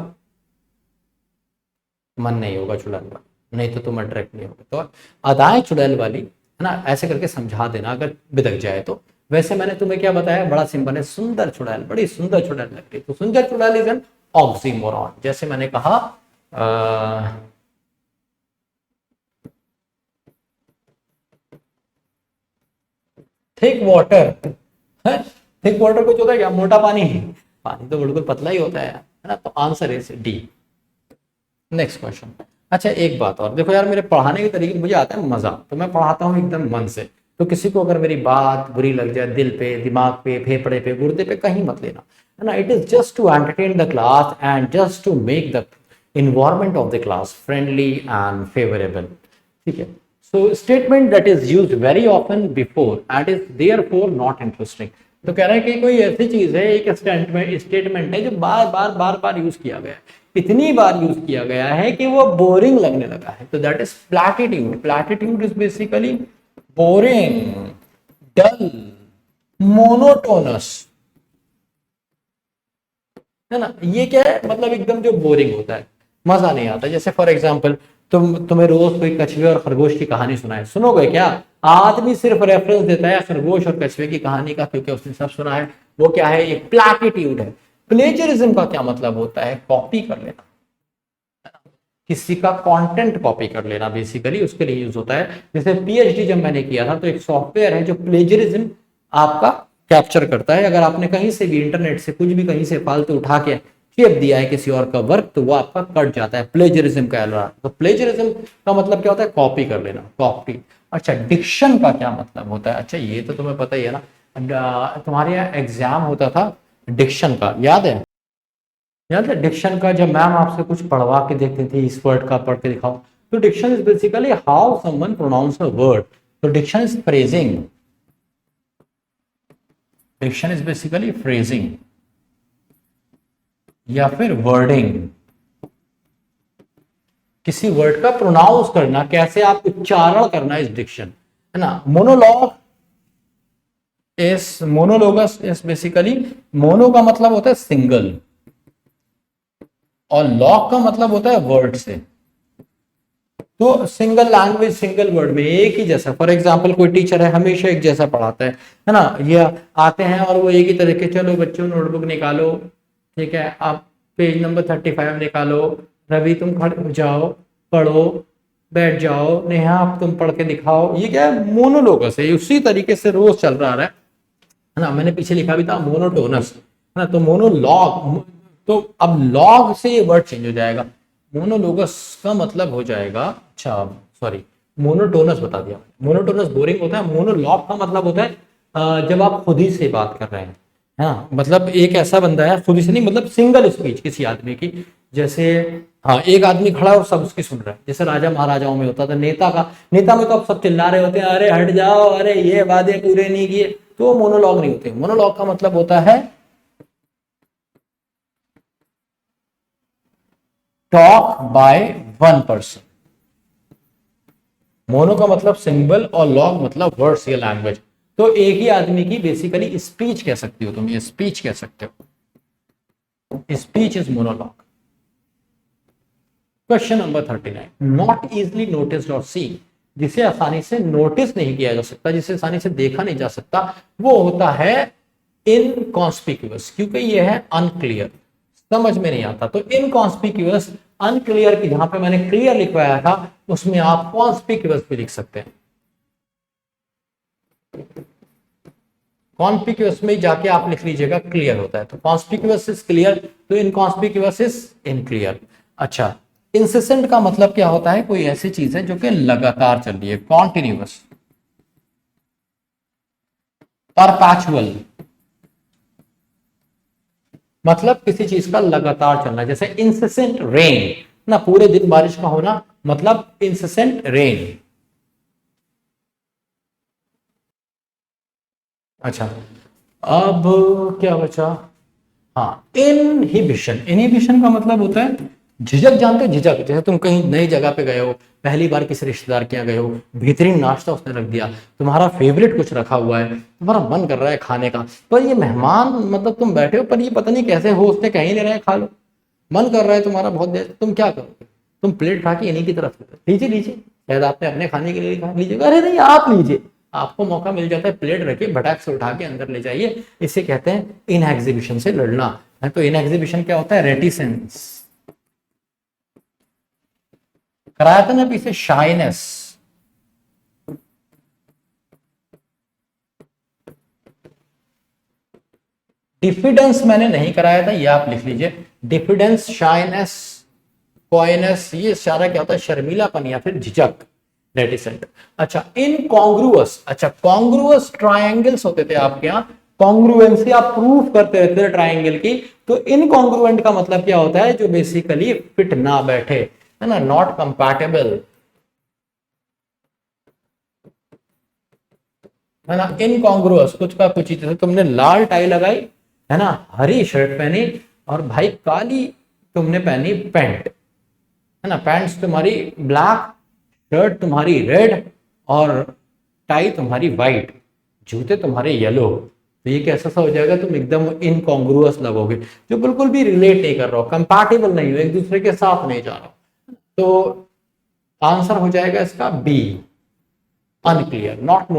मन नहीं होगा चुड़ैल वाला, नहीं तो तुम अट्रैक्ट नहीं होगे। तो अदाएं चुड़ैल वाली, है ना, ऐसे करके समझा देना अगर बिदक जाए तो। वैसे मैंने तुम्हें क्या बताया, बड़ा सिंपल है, सुंदर चुड़ैल, बड़ी सुंदर चुड़ैल लग रही, तो सुंदर चुड़ैल इज एन ऑक्सीमोरॉन। जैसे मैंने कहा थिक वाटर है, थिक वाटर कुछ होता है क्या, मोटा पानी, पानी तो बिल्कुल पतला ही होता है ना। तो answer is D. Next question. अच्छा एक बात और देखो यार, मेरे पढ़ाने के तरीके मुझे आता है मजा, तो मैं पढ़ाता हूँ एकदम मन से। तो किसी को अगर मेरी बात बुरी लग जाए, दिल पे, दिमाग पे, फेफड़े पे, गुर्दे पे, कहीं मत लेना, है ना। It is just to entertain the class and just to make the environment of the class friendly and favorable, ठीक है। so statement that is used very often before and is therefore not interesting। तो कह रहा है कि कोई ऐसी चीज है, एक स्टेटमेंट है जो बार बार बार बार यूज किया गया है, इतनी बार यूज किया गया है कि वो बोरिंग लगने लगा है। तो that is platitude. Platitude is basically boring, dull, monotonous, है ना। ये क्या है, मतलब एकदम जो बोरिंग होता है, मजा नहीं आता। जैसे फॉर एग्जाम्पल तुम्हें रोज कोई कछुए और खरगोश की कहानी सुनाए, सुनोगे क्या? आदमी सिर्फ रेफरेंस देता है खरगोश और कछुए की कहानी का, क्योंकि उसने सब सुना है। वो क्या है, ये प्लैटिट्यूड है। प्लेजरिज्म का क्या मतलब होता है? कॉपी कर लेना, किसी का कंटेंट कॉपी कर लेना, बेसिकली उसके लिए यूज होता है। जैसे पीएचडी जब मैंने किया था, तो एक सॉफ्टवेयर है जो प्लेजरिज्म आपका कैप्चर करता है। अगर आपने कहीं से भी इंटरनेट से कुछ भी कहीं से फालतू उठा के शेप दिया है किसी और का वर्क, तो वो आपका कट जाता है, प्लेजरिज्म कहलाता है। तो प्लेजरिज्म का मतलब क्या होता है? कॉपी कर लेना, कॉपी। अच्छा डिक्शन का क्या मतलब होता है? अच्छा ये तो तुम्हें पता ही है ना, तुम्हारे यहाँ एग्जाम होता था डिक्शन का, याद है? याद है डिक्शन का, जब मैम आपसे कुछ पढ़वा के देखती थी, इस वर्ड का पढ़ के दिखाओ। तो diction is basically how someone pronounce a word. तो diction is phrasing, diction is basically phrasing या फिर वर्डिंग, किसी वर्ड का प्रोनाउंस करना, कैसे आप उच्चारण करना इस डिक्शन, है ना। Monologue is, monologues is basically, mono का मतलब होता है सिंगल और लॉग का मतलब होता है वर्ड से। तो सिंगल लैंग्वेज, सिंगल वर्ड में एक ही जैसा। फॉर एग्जांपल कोई टीचर है, हमेशा एक जैसा पढ़ाता है ना। ये आते हैं और वो एक ही तरह के, चलो बच्चों नोटबुक निकालो, ठीक है, आप पेज नंबर 35 निकालो, रवि तुम खड़े हो जाओ, पढ़ो, बैठ जाओ, नेहा आप तुम पढ़ के दिखाओ। ये क्या है? मोनोलोगस है। उसी तरीके से रोज चल रहा है ना। मैंने पीछे लिखा भी था मोनोटोनस, है ना। तो मोनोलॉग, तो अब लॉग से ये वर्ड चेंज हो जाएगा, मोनोलोगस का मतलब हो जाएगा, अच्छा सॉरी, मोनोटोनस बता दिया। मोनोटोनस बोरिंग होता है। मोनोलॉग का मतलब होता है जब आप खुद ही से बात कर रहे हैं, हाँ, मतलब एक ऐसा बंदा है, खुद ही से नहीं, मतलब सिंगल स्पीच किसी आदमी की। जैसे हाँ, एक आदमी खड़ा और सब उसकी सुन रहा है, जैसे राजा महाराजाओं में होता था। नेता का, नेता में तो अब सब चिल्ला रहे होते हैं, अरे हट जाओ, अरे ये वादे पूरे नहीं किए, तो मोनोलॉग नहीं होते। मोनोलॉग का मतलब होता है talk by one person. Mono का मतलब सिंबल और लॉग मतलब वर्ड्स या लैंग्वेज। तो एक ही आदमी की बेसिकली स्पीच कह सकती हो तुम, ये स्पीच कह सकते हो, speech is monologue. Question number 39, not easily noticed और सीन, जिसे आसानी से नोटिस नहीं किया जा सकता, जिसे आसानी से देखा नहीं जा सकता, वो होता है इनकॉन्स्पिक्यूअस, क्योंकि ये है अनक्लियर, समझ में नहीं आता। तो इनकॉन्स्पिक्यूअस, अनक्लियर की जहां पे मैंने क्लियर लिखवाया था, उसमें आप कॉन्स्पिक्यूअस भी लिख सकते हैं। कॉन्स्पिक्यूअस में जाके आप लिख लीजिएगा क्लियर होता है। तो कॉन्स्पिक्यूअस इज क्लियर, तो इनकॉन्स्पिक्यूअस इज इनक्लियर। अच्छा इंसिसेंट का मतलब क्या होता है? कोई ऐसी चीज है जो कि लगातार चल रही है, कॉन्टिन्यूअस, परपैचुअल, मतलब किसी चीज का लगातार चलना। जैसे इंसिसेंट रेन ना, पूरे दिन बारिश का होना, मतलब इंसिसेंट रेन। अच्छा अब क्या बचा? हाँ इनहिबिशन, इनहिबिशन का मतलब होता है झिझक, जानते हो झिझक? जैसे तुम कहीं नई जगह पे गए हो, पहली बार किसी रिश्तेदार के यहाँ गए हो, बेहतरीन नाश्ता उसने रख दिया, तुम्हारा फेवरेट कुछ रखा हुआ है, तुम्हारा मन कर रहा है खाने का, पर ये मेहमान, मतलब तुम बैठे हो पर ये पता नहीं कैसे हो, उसने कहीं नहीं रहे, खा लो, मन कर रहा है तुम्हारा बहुत देर, तुम क्या करोगे? तुम प्लेट उठा के इन्हीं की तरफ लीजिए लीजिए, शायद आपने अपने खाने के लिए खा लीजिएगा, अरे नहीं आप लीजिए, आपको मौका मिल जाता है, प्लेट रखिए, भटाक से उठा के अंदर ले जाइए। इसे कहते हैं इन एग्जीबिशन से लड़ना। तो इन एग्जीबिशन क्या होता है? रेटिसेंस। कराया था ना पीछे शाइनेस। डिफिडेंस मैंने नहीं कराया था, ये आप लिख लीजिए। डिफिडेंस, शाइनेस, कॉइनेस, ये सारा क्या होता है? शर्मीलापन या फिर झिझक, रेटिसेंट। अच्छा, इनकॉन्ग्रुअस। अच्छा, कॉन्ग्रुअस ट्रायंगल्स होते थे आपके यहाँ, कॉन्ग्रुएंसी आप प्रूफ करते रहते थे ट्रायंगल की। तो इनकॉन्ग्रुएंट का मतलब क्या होता है? जो बेसिकली फिट ना बैठे, है ना, नॉट कंपैटिबल, है ना, इनकॉन्ग्रुअस, कुछ का कुछ ही। जैसे तुमने लाल टाई लगाई, है ना, हरी शर्ट पहनी, और भाई काली तुमने पहनी पैंट, है ना, पैंट्स तुम्हारी ब्लैक, शर्ट तुम्हारी रेड, और टाई तुम्हारी वाइट, जूते तुम्हारे येलो। तो ये कैसा सा हो जाएगा? तुम एकदम इनकॉन्ग्रुअस लगोगे, जो बिल्कुल भी रिलेट नहीं कर रहा हो, कंपैटिबल नहीं हो, एक दूसरे के साथ नहीं जा रहा हो। तो आंसर हो जाएगा इसका B, unclear, not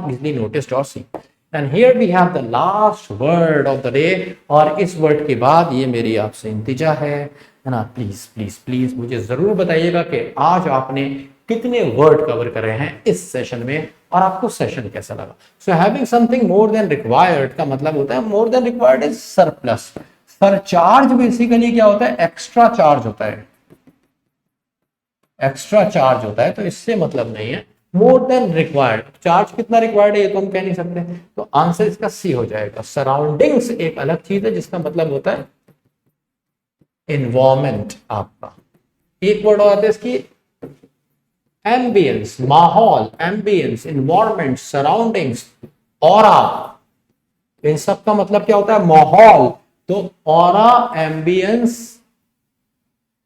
easily noticed or seen. And here we have the last word of the day, और इस वर्ड के बाद ये मेरी आपसे इंतजा है ना, प्लीज प्लीज प्लीज मुझे जरूर बताइएगा कि आज आपने कितने वर्ड कवर करे हैं इस सेशन में, और आपको सेशन कैसा लगा। So having something more than required का मतलब होता है, more than required is surplus. Surcharge basically क्या होता है? एक्स्ट्रा चार्ज होता है, एक्स्ट्रा चार्ज होता है, तो इससे मतलब नहीं है। मोर देन रिक्वायर्ड, चार्ज कितना रिक्वायर्ड है ये तो हम कह नहीं सकते, तो आंसर इसका सी हो जाएगा। सराउंडिंग्स एक अलग चीज है जिसका मतलब होता है एनवायरमेंट आपका। एक वर्ड और आता है इसकी, एम्बियंस, माहौल, एम्बियंस, एनवायरमेंट, सराउंडिंग्स, ऑरा, इन सब का मतलब क्या होता है? माहौल। तो aura, ambience,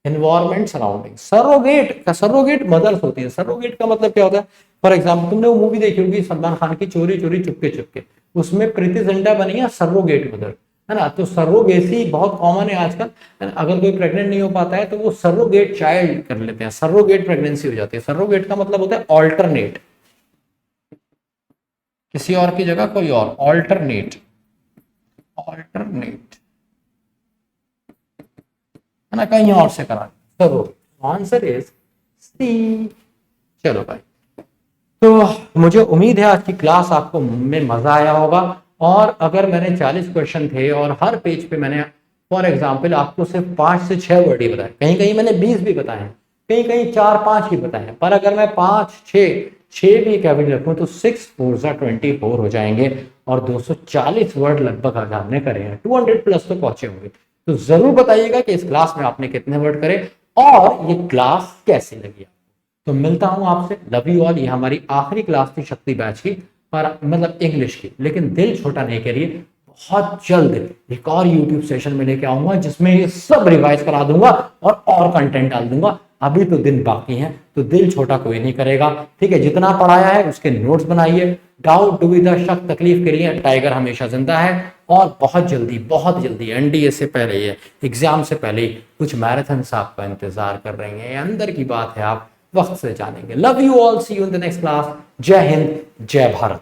environment, surrounding. Surrogate का, सरोगेट मदर्स होती है। सरोगेट का मतलब क्या होता है? फॉर एग्जाम्पल तुमने वो मूवी देखी होगी सलमान खान की, चोरी चोरी चुपके चुपके, उसमें प्रीति जिंटा बनी है सरोगेट मदर, है ना। तो सरोगेसी बहुत कॉमन है आजकल, अगर कोई प्रेग्नेंट नहीं हो पाता है तो वो सरोगेट चाइल्ड कर लेते हैं, सरोगेट प्रेगनेंसी हो जाती है। सरोगेट का मतलब होता है ऑल्टरनेट, किसी और की जगह कोई और, ऑल्टरनेट, ऑल्टरनेट, है ना, कहीं और से करा। Surrogate, answer is C. चलो भाई, तो मुझे उम्मीद है आज की क्लास आपको में मजा आया होगा। और अगर मैंने 40 क्वेश्चन थे और हर पेज पे मैंने फॉर एग्जांपल आपको सिर्फ 5 से 6 वर्ड ही बताए, कहीं कहीं मैंने 20 भी बताए हैं, कहीं कहीं 4-5 ही बताए हैं, पर अगर मैं 5-6 भी कैबिन रखूं तो 6 4 24 हो जाएंगे, और 240 वर्ड लगभग आज हमने करे हैं, 200 प्लस तो पहुंचे होंगे। तो जरूर बताइएगा कि इस क्लास में आपने कितने वर्ड करे और ये क्लास कैसी लगी। तो मिलता हूं आपसे, लव यू ऑल। ये हमारी आखिरी क्लास थी शक्ति बैच की, पर मतलब इंग्लिश की, लेकिन दिल छोटा नहीं करिए, बहुत जल्द एक और यूट्यूब सेशन में लेके आऊंगा जिसमें ये सब रिवाइज करा दूंगा और कंटेंट डाल दूंगा। अभी तो दिन बाकी हैं, तो दिल छोटा कोई नहीं करेगा, ठीक है। जितना पढ़ाया है उसके नोट्स बनाइए। डाउट, दुविधा, शक, तकलीफ के लिए टाइगर हमेशा जिंदा है। और बहुत जल्दी एनडीए से पहले, ये एग्जाम से पहले कुछ मैराथन आपका इंतजार कर रहे हैं, अंदर की बात है, आप वक्त से जानेंगे। Love you all, see you in the next class. जय हिंद, जय भारत।